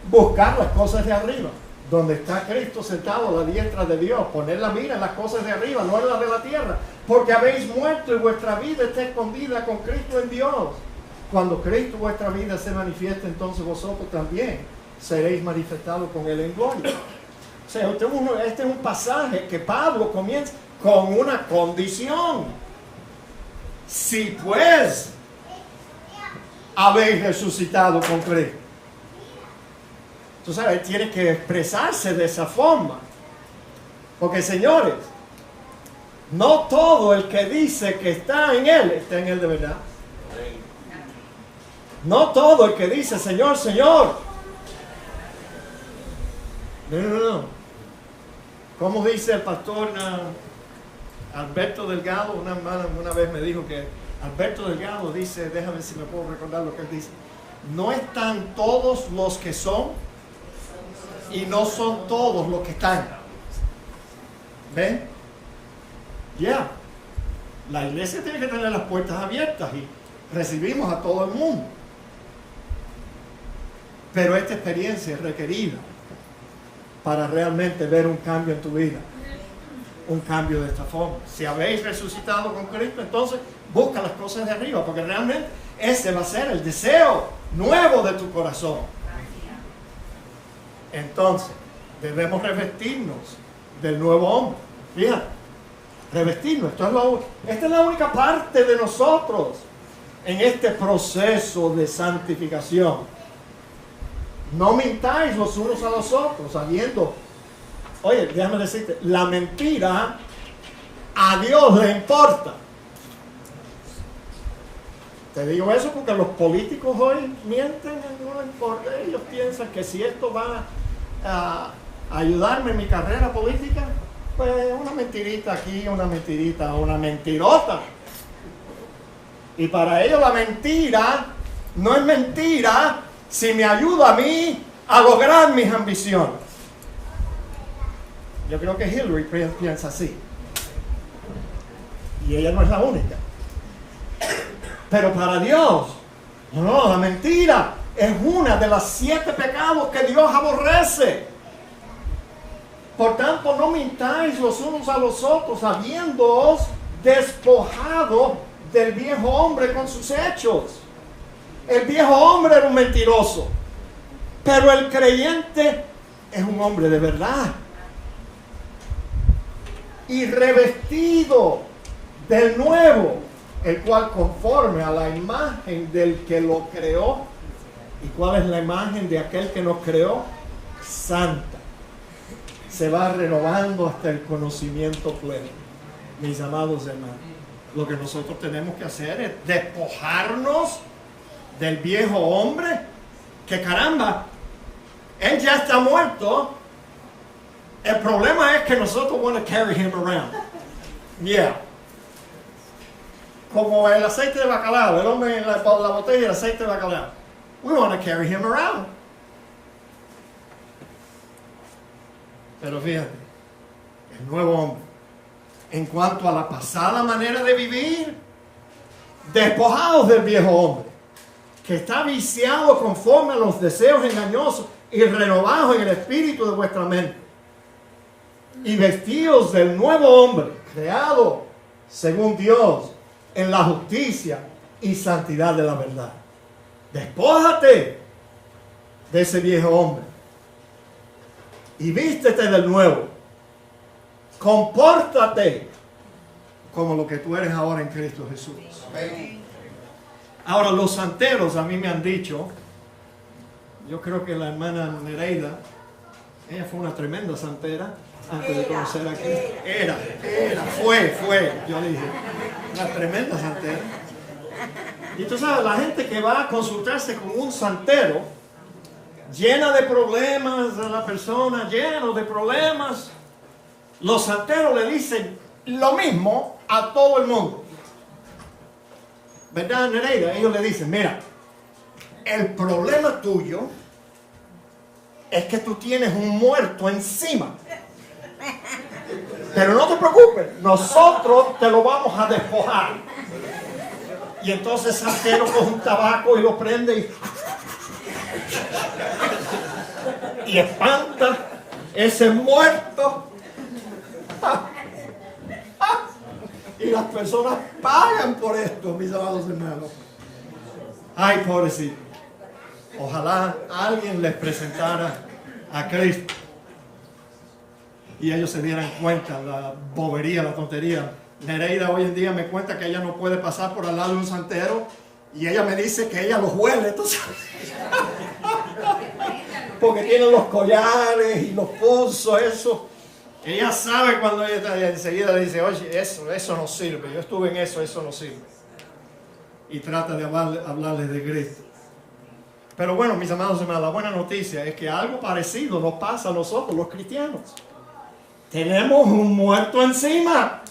buscar las cosas de arriba, donde está Cristo sentado a la diestra de Dios, poner la mira en las cosas de arriba, no en las de la tierra, porque habéis muerto y vuestra vida está escondida con Cristo en Dios. Cuando Cristo vuestra vida se manifieste, entonces vosotros también seréis manifestados con Él en gloria. O sea, este es un pasaje que Pablo comienza con una condición. Si pues habéis resucitado con Cristo. Tú sabes, él tiene que expresarse de esa forma. Porque, señores, no todo el que dice que está en Él de verdad. No todo el que dice, Señor, Señor. No. Como dice el pastor Alberto Delgado, una hermana una vez me dijo que Alberto Delgado dice, déjame ver si me puedo recordar lo que él dice, no están todos los que son y no son todos los que están. ¿Ven? Ya. La iglesia tiene que tener las puertas abiertas y recibimos a todo el mundo. Pero esta experiencia es requerida para realmente ver un cambio en tu vida. Un cambio de esta forma. Si habéis resucitado con Cristo, entonces busca las cosas de arriba, porque realmente ese va a ser el deseo nuevo de tu corazón. Entonces, debemos revestirnos del nuevo hombre. Fíjate, revestirnos. Esta es la única parte de nosotros en este proceso de santificación. No mintáis los unos a los otros, sabiendo. Oye, déjame decirte, la mentira a Dios le importa. Te digo eso porque los políticos hoy mienten, no importa. Ellos piensan que si esto va a ayudarme en mi carrera política, pues una mentirita aquí, una mentirita, una mentirota. Y para ellos la mentira no es mentira si me ayuda a mí a lograr mis ambiciones. Yo creo que Hillary piensa así. Y ella no es la única. Pero para Dios, no, la mentira es una de las 7 pecados que Dios aborrece. Por tanto, no mintáis los unos a los otros, habiéndoos despojado del viejo hombre con sus hechos. El viejo hombre era un mentiroso, pero el creyente es un hombre de verdad. Y revestido del nuevo, el cual conforme a la imagen del que lo creó. ¿Y cuál es la imagen de aquel que nos creó? Santa. Se va renovando hasta el conocimiento pleno. Mis amados hermanos, lo que nosotros tenemos que hacer es despojarnos del viejo hombre, que caramba, él ya está muerto. El problema es que nosotros want to carry him around. Yeah. Como el aceite de bacalao, el hombre en la botella de aceite de bacalao. We want to carry him around. Pero fíjate, el nuevo hombre, en cuanto a la pasada manera de vivir, despojados del viejo hombre, que está viciado conforme a los deseos engañosos y renovados en el espíritu de vuestra mente, y vestidos del nuevo hombre, creado según Dios en la justicia y santidad de la verdad. Despójate de ese viejo hombre y vístete del nuevo. Compórtate como lo que tú eres ahora en Cristo Jesús. Ahora, los santeros a mí me han dicho yo creo que la hermana Nereida, ella fue una tremenda santera antes de conocer a Cristo. Fue, yo dije, una tremenda santera. Y tú sabes, la gente que va a consultarse con un santero, llena de problemas a la persona, lleno de problemas, los santeros le dicen lo mismo a todo el mundo. ¿Verdad, Nereida? Ellos le dicen, mira, el problema tuyo es que tú tienes un muerto encima. Pero no te preocupes, nosotros te lo vamos a despojar. Y entonces el santero coge un tabaco y lo prende y espanta ese muerto. Y las personas pagan por esto, mis amados hermanos. Ay, pobrecito. Ojalá alguien les presentara a Cristo y ellos se dieran cuenta la bobería, la tontería. Nereida hoy en día me cuenta que ella no puede pasar por al lado de un santero y ella me dice que ella los huele, ¿tú sabes? Porque tienen los collares y los pulsos, eso. Ella sabe cuando ella enseguida le dice, oye, eso no sirve, yo estuve en eso no sirve. Y trata de hablarles de Cristo. Pero bueno, mis amados hermanos, la buena noticia es que algo parecido nos pasa a nosotros, los cristianos. Tenemos un muerto encima.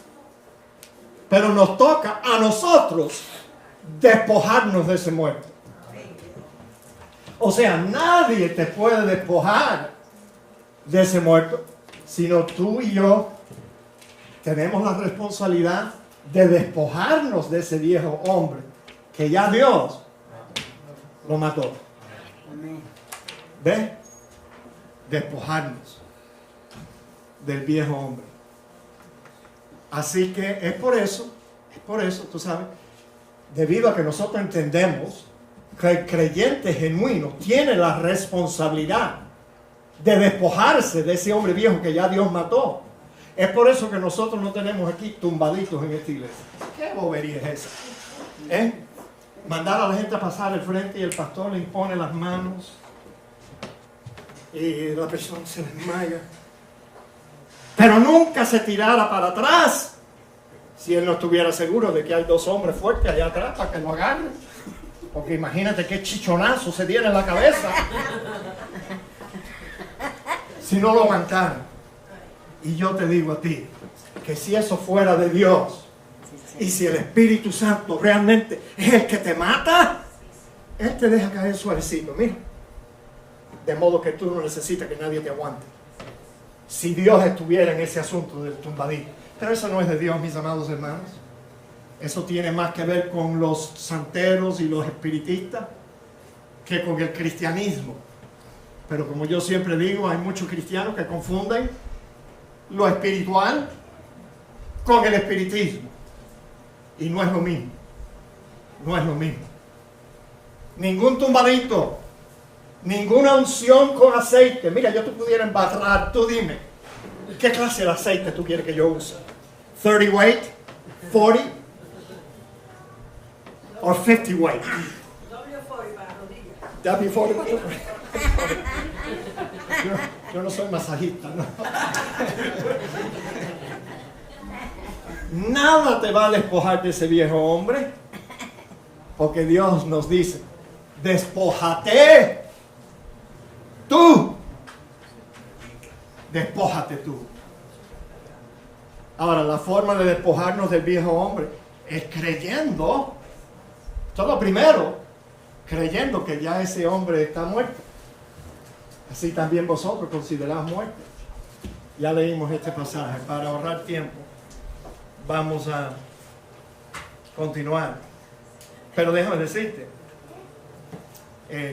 Pero nos toca a nosotros despojarnos de ese muerto. O sea, nadie te puede despojar de ese muerto, sino tú y yo tenemos la responsabilidad de despojarnos de ese viejo hombre que ya Dios lo mató. ¿Ves? Despojarnos del viejo hombre. Así que es por eso, tú sabes, debido a que nosotros entendemos que el creyente genuino tiene la responsabilidad de despojarse de ese hombre viejo que ya Dios mató. Es por eso que nosotros no tenemos aquí tumbaditos en esta iglesia. ¿Qué bobería es esa? Mandar a la gente a pasar al frente y el pastor le impone las manos y la persona se desmaya. Pero nunca se tirara para atrás si él no estuviera seguro de que hay dos hombres fuertes allá atrás para que lo agarren. Porque imagínate qué chichonazo se diera en la cabeza si no lo aguantaran. Y yo te digo a ti que si eso fuera de Dios y si el Espíritu Santo realmente es el que te mata, Él te deja caer suavecito, mira. De modo que tú no necesitas que nadie te aguante. Si Dios estuviera en ese asunto del tumbadito. Pero eso no es de Dios, mis amados hermanos. Eso tiene más que ver con los santeros y los espiritistas que con el cristianismo. Pero como yo siempre digo, hay muchos cristianos que confunden lo espiritual con el espiritismo. Y no es lo mismo. No es lo mismo. Ningún tumbadito, ninguna unción con aceite. Mira, yo te pudiera embarrar, tú dime, ¿qué clase de aceite tú quieres que yo use? 30 weight, 40 o 50 weight. W40 para rodillas. Yo no soy masajista, ¿no? Nada te va a despojar de ese viejo hombre, porque Dios nos dice, despójate tú. Despójate tú. Ahora, la forma de despojarnos del viejo hombre es creyendo. Todo primero, creyendo que ya ese hombre está muerto. Así también vosotros considerados muertos. Ya leímos este pasaje. Para ahorrar tiempo, vamos a continuar. Pero déjame decirte,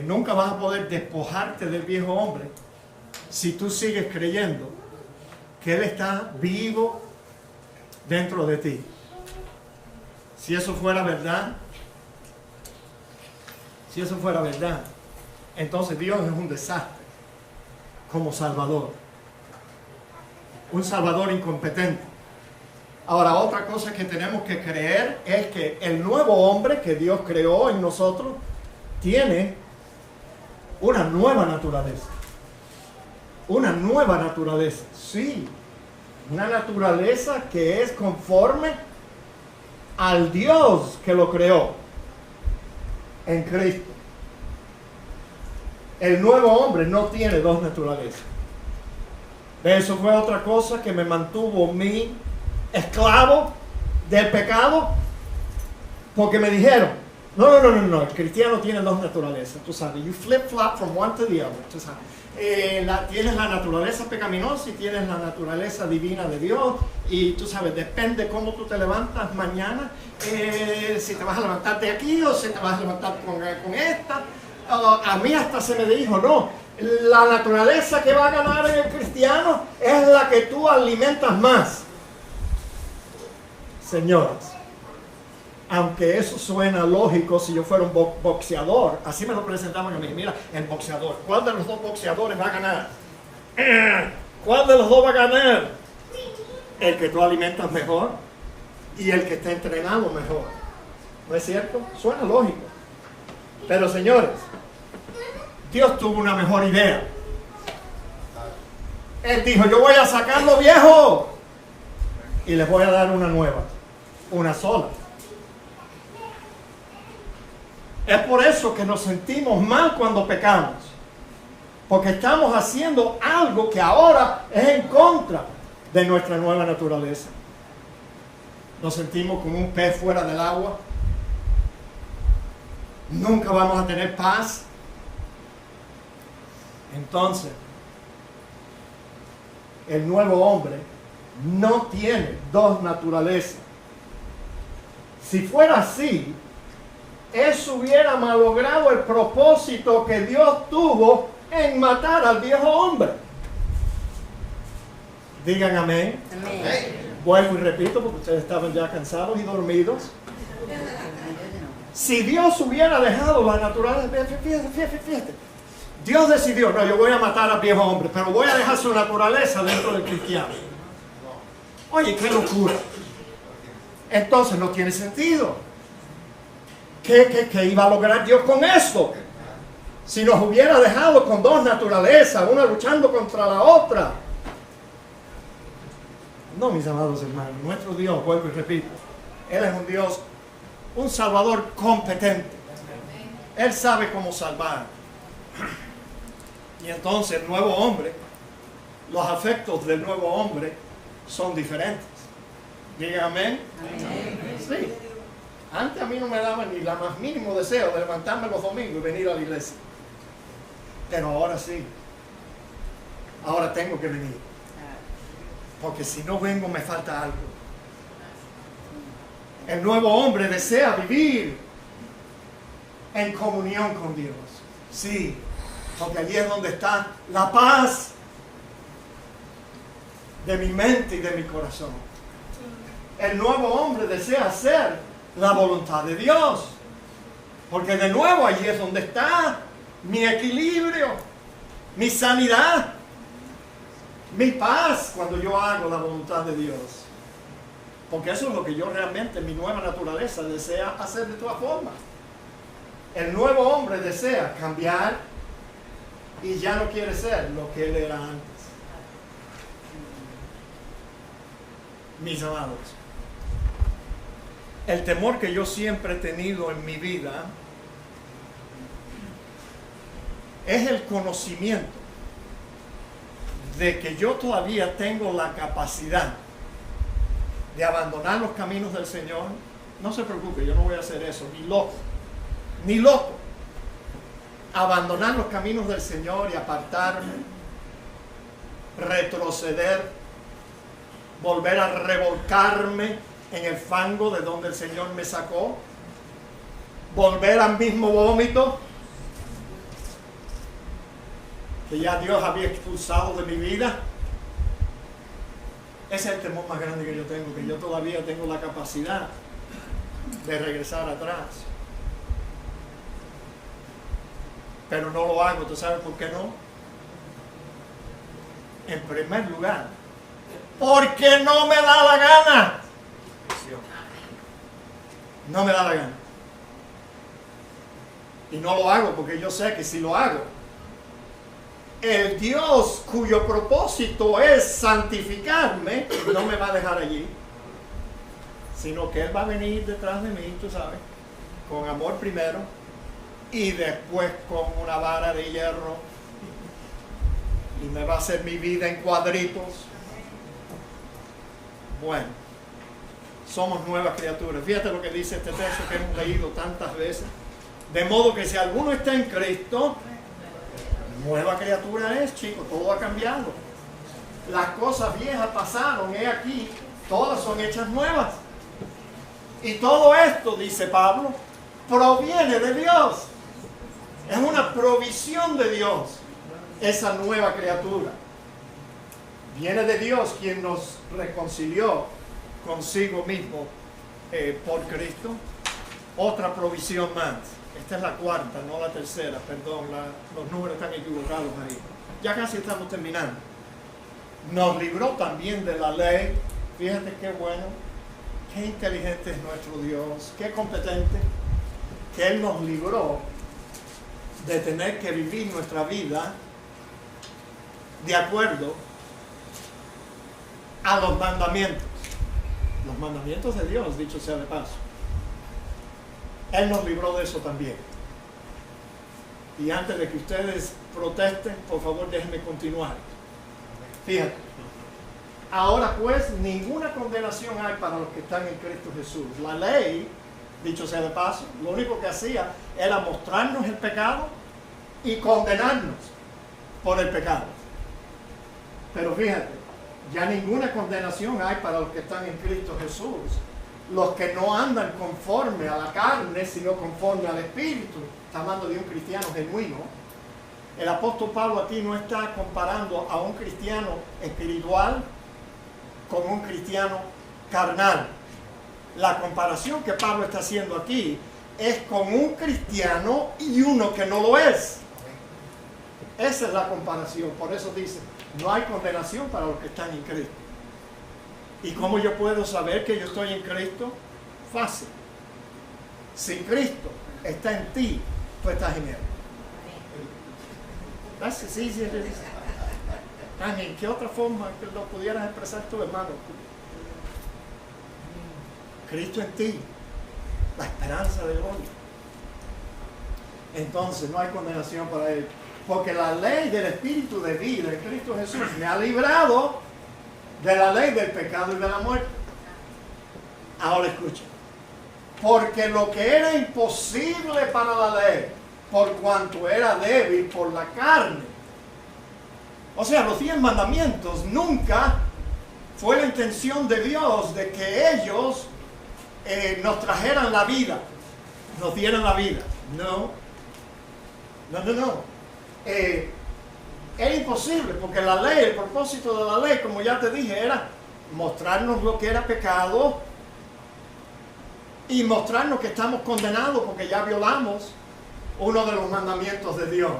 nunca vas a poder despojarte del viejo hombre si tú sigues creyendo que Él está vivo dentro de ti. Si eso fuera verdad, entonces Dios es un desastre como Salvador. Un Salvador incompetente. Ahora, otra cosa que tenemos que creer es que el nuevo hombre que Dios creó en nosotros tiene una nueva naturaleza. Una nueva naturaleza, sí. Una naturaleza que es conforme al Dios que lo creó en Cristo. El nuevo hombre no tiene dos naturalezas. Eso fue otra cosa que me mantuvo mi esclavo del pecado, porque me dijeron, no, el cristiano tiene dos naturalezas, tú sabes, you flip-flop from one to the other, tú sabes. Tienes la naturaleza pecaminosa y tienes la naturaleza divina de Dios, y tú sabes, depende cómo tú te levantas mañana, si te vas a levantar de aquí o si te vas a levantar con esta. A mí hasta se me dijo, no, la naturaleza que va a ganar en el cristiano es la que tú alimentas más. Señoras, aunque eso suena lógico si yo fuera un boxeador, así me lo presentaban a mí. Mira, el boxeador, ¿cuál de los dos boxeadores va a ganar? ¿Cuál de los dos va a ganar? El que tú alimentas mejor y el que está entrenado mejor. ¿No es cierto? Suena lógico. Pero señores, Dios tuvo una mejor idea. Él dijo, yo voy a sacar lo viejo y les voy a dar una nueva, una sola. Es por eso que nos sentimos mal cuando pecamos, porque estamos haciendo algo que ahora es en contra de nuestra nueva naturaleza. Nos sentimos como un pez fuera del agua. Nunca vamos a tener paz. Entonces, el nuevo hombre no tiene dos naturalezas. Si fuera así, eso hubiera malogrado el propósito que Dios tuvo en matar al viejo hombre. Digan amén. Amén. Vuelvo y repito porque ustedes estaban ya cansados y dormidos. Si Dios hubiera dejado la naturaleza, fíjate. Dios decidió, no, yo voy a matar al viejo hombre, pero voy a dejar su naturaleza dentro del cristiano. Oye, qué locura. Entonces no tiene sentido. ¿Qué iba a lograr Dios con esto? Si nos hubiera dejado con dos naturalezas, una luchando contra la otra. No, mis amados hermanos, nuestro Dios, vuelvo y repito, Él es un Dios, un Salvador competente. Él sabe cómo salvar. Y entonces el nuevo hombre, los afectos del nuevo hombre son diferentes. Digan amén. Amén. Sí. Antes a mí no me daba ni la más mínimo deseo de levantarme los domingos y venir a la iglesia. Pero ahora sí. Ahora tengo que venir. Porque si no vengo me falta algo. El nuevo hombre desea vivir en comunión con Dios. Sí. Porque allí es donde está la paz de mi mente y de mi corazón. El nuevo hombre desea hacer la voluntad de Dios. Porque de nuevo allí es donde está mi equilibrio, mi sanidad, mi paz cuando yo hago la voluntad de Dios. Porque eso es lo que yo realmente, mi nueva naturaleza, desea hacer de todas formas. El nuevo hombre desea cambiar y ya no quiere ser lo que él era antes. Mis amados, el temor que yo siempre he tenido en mi vida es el conocimiento de que yo todavía tengo la capacidad de abandonar los caminos del Señor. No se preocupe, yo no voy a hacer eso, ni loco. Abandonar los caminos del Señor y apartarme, retroceder, volver a revolcarme en el fango de donde el Señor me sacó, volver al mismo vómito que ya Dios había expulsado de mi vida. Ese es el temor más grande que yo tengo, que yo todavía tengo la capacidad de regresar atrás. Pero no lo hago. ¿Tú sabes por qué no? En primer lugar, porque no me da la gana. No me da la gana. Y no lo hago porque yo sé que si lo hago, el Dios cuyo propósito es santificarme, no me va a dejar allí, sino que Él va a venir detrás de mí, tú sabes, con amor primero y después con una vara de hierro, y me va a hacer mi vida en cuadritos. Bueno, somos nuevas criaturas. Fíjate lo que dice este texto que hemos leído tantas veces. De modo que si alguno está en Cristo, nueva criatura es, chicos, todo ha cambiado. Las cosas viejas pasaron, he aquí, todas son hechas nuevas. Y todo esto, dice Pablo, proviene de Dios. Es una provisión de Dios, esa nueva criatura. Viene de Dios, quien nos reconcilió consigo mismo por Cristo. Otra provisión más. Esta es la cuarta, no la tercera, perdón, los números están equivocados ahí. Ya casi estamos terminando. Nos libró también de la ley. Fíjate qué bueno, qué inteligente es nuestro Dios, qué competente, que Él nos libró de tener que vivir nuestra vida de acuerdo a los mandamientos de Dios, dicho sea de paso. Él nos libró de eso también. Y antes de que ustedes protesten, por favor déjenme continuar. Fíjate, ahora pues ninguna condenación hay para los que están en Cristo Jesús. La ley, dicho sea de paso, lo único que hacía era mostrarnos el pecado y condenarnos por el pecado. Pero fíjate, ya ninguna condenación hay para los que están en Cristo Jesús. Los que no andan conforme a la carne, sino conforme al Espíritu. Está hablando de un cristiano genuino. El apóstol Pablo aquí no está comparando a un cristiano espiritual con un cristiano carnal. La comparación que Pablo está haciendo aquí es con un cristiano y uno que no lo es. Esa es la comparación. Por eso dice, no hay condenación para los que están en Cristo. ¿Y cómo yo puedo saber que yo estoy en Cristo? Fácil. Si Cristo está en ti, tú estás en Él. That's as easy as it is. ¿En qué otra forma que lo pudieras expresar tú, hermano? Cristo en ti, la esperanza de gloria. Entonces no hay condenación para Él. Porque la ley del Espíritu de vida en Cristo Jesús me ha librado de la ley del pecado y de la muerte. Ahora escucha. Porque lo que era imposible para la ley, por cuanto era débil por la carne. O sea, los 10 mandamientos nunca fue la intención de Dios de que ellos nos trajeran la vida, nos dieran la vida. No. Era imposible, porque la ley, el propósito de la ley, como ya te dije, era mostrarnos lo que era pecado y mostrarnos que estamos condenados porque ya violamos uno de los mandamientos de Dios.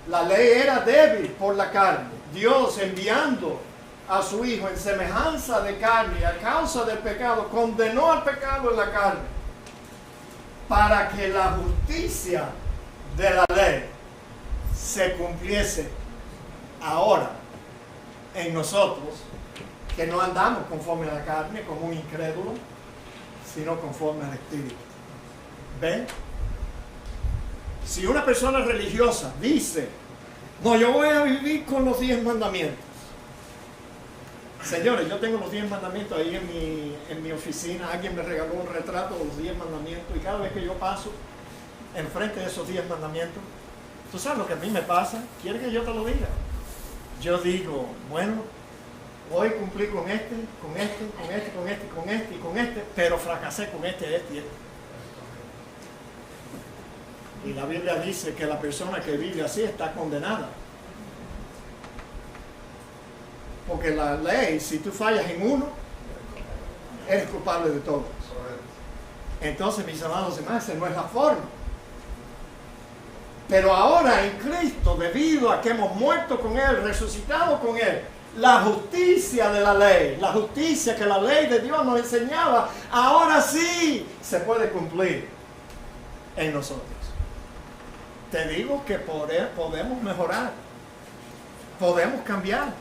La ley era débil por la carne. Dios, enviando a su Hijo en semejanza de carne a causa del pecado, condenó al pecado en la carne para que la justicia de la ley se cumpliese ahora en nosotros, que no andamos conforme a la carne como un incrédulo, sino conforme al Espíritu. ¿Ven? Si una persona religiosa dice, no, yo voy a vivir con los 10 mandamientos. Señores, yo tengo los 10 mandamientos ahí en mi oficina. Alguien me regaló un retrato de los 10 mandamientos y cada vez que yo paso enfrente de esos 10 mandamientos, ¿tú sabes lo que a mí me pasa? ¿Quieres que yo te lo diga? Yo digo, bueno, hoy cumplí con este, pero fracasé con este y este. Y la Biblia dice que la persona que vive así está condenada. Porque la ley, si tú fallas en uno, eres culpable de todos. Entonces, mis amados hermanos, esa no es la forma. Pero ahora en Cristo, debido a que hemos muerto con Él, resucitado con Él, la justicia de la ley, la justicia que la ley de Dios nos enseñaba, ahora sí se puede cumplir en nosotros. te digo que podemos mejorar, podemos cambiar,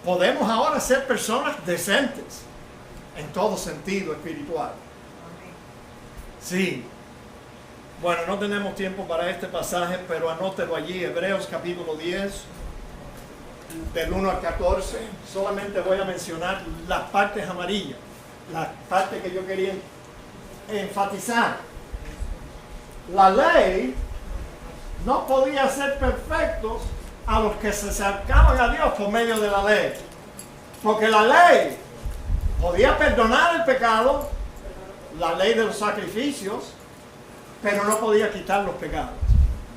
podemos ahora ser personas decentes en todo sentido espiritual. Sí. Bueno, no tenemos tiempo para este pasaje, pero anótelo allí, Hebreos capítulo 10, del 1 al 14. Solamente voy a mencionar las partes amarillas, las partes que yo quería enfatizar. La ley no podía ser perfectos a los que se acercaban a Dios por medio de la ley. Porque la ley podía perdonar el pecado, la ley de los sacrificios, pero no podía quitar los pecados.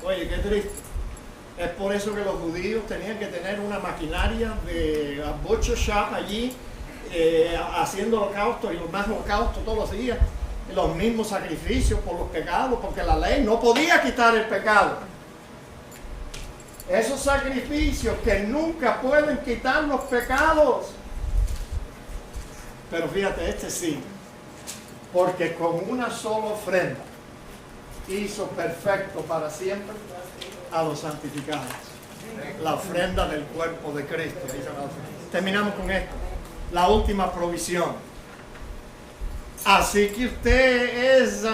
Oye, qué triste. Es por eso que los judíos tenían que tener una maquinaria de butcher shop allí, haciendo holocaustos y los más holocaustos todos los días, los mismos sacrificios por los pecados, porque la ley no podía quitar el pecado. Esos sacrificios que nunca pueden quitar los pecados. Pero fíjate, este sí, porque con una sola ofrenda hizo perfecto para siempre a los santificados. La ofrenda del cuerpo de Cristo. Terminamos con esto. La última provisión. Así que usted es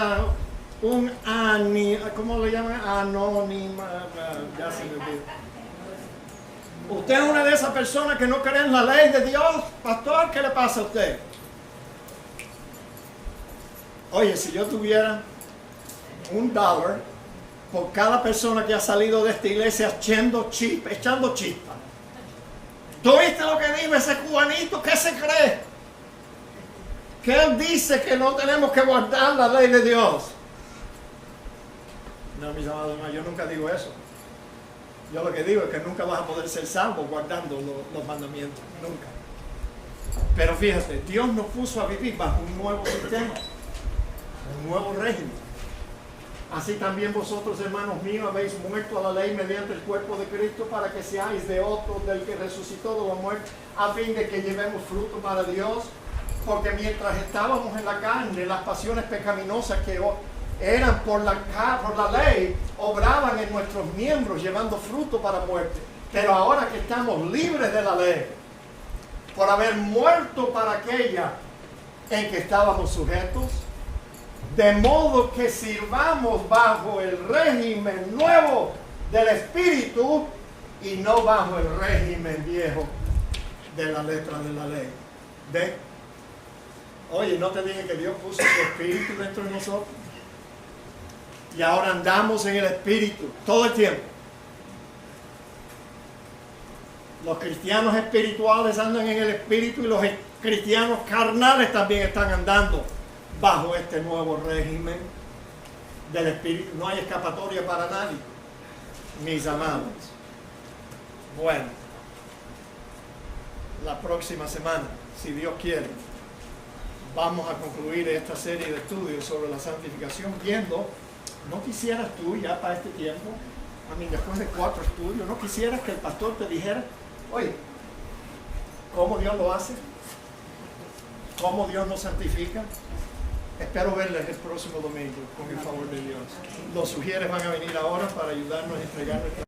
¿cómo le llaman? Anónimo. Ya se me olvidó. Usted es una de esas personas que no creen en la ley de Dios. Pastor, ¿qué le pasa a usted? Oye, si yo tuviera $1 por cada persona que ha salido de esta iglesia echando chispa. ¿Tú viste lo que dijo ese cubanito? ¿Qué se cree? Que él dice que no tenemos que guardar la ley de Dios. No, mis amados hermanos, yo nunca digo eso. Yo lo que digo es que nunca vas a poder ser salvo guardando los mandamientos. Nunca. Pero fíjate, Dios nos puso a vivir bajo un nuevo sistema, un nuevo régimen. Así también vosotros, hermanos míos, habéis muerto a la ley mediante el cuerpo de Cristo para que seáis de otro, del que resucitó de la muerte, a fin de que llevemos fruto para Dios. Porque mientras estábamos en la carne, las pasiones pecaminosas que eran por la ley, obraban en nuestros miembros, llevando fruto para muerte. Pero ahora que estamos libres de la ley, por haber muerto para aquella en que estábamos sujetos, de modo que sirvamos bajo el régimen nuevo del Espíritu y no bajo el régimen viejo de la letra de la ley. ¿Ve? Oye, ¿no te dije que Dios puso su Espíritu dentro de nosotros? Y ahora andamos en el Espíritu todo el tiempo. Los cristianos espirituales andan en el Espíritu y los cristianos carnales también están andando bajo este nuevo régimen del Espíritu. No hay escapatoria para nadie, mis amados. Bueno, la próxima semana, si Dios quiere, vamos a concluir esta serie de estudios sobre la santificación viendo, ¿no quisieras tú ya para este tiempo, después de 4 estudios, no quisieras que el pastor te dijera, oye, ¿cómo Dios lo hace? ¿Cómo Dios nos santifica? Espero verles el próximo domingo, con el favor de Dios. Los sugieres van a venir ahora para ayudarnos a entregar nuestra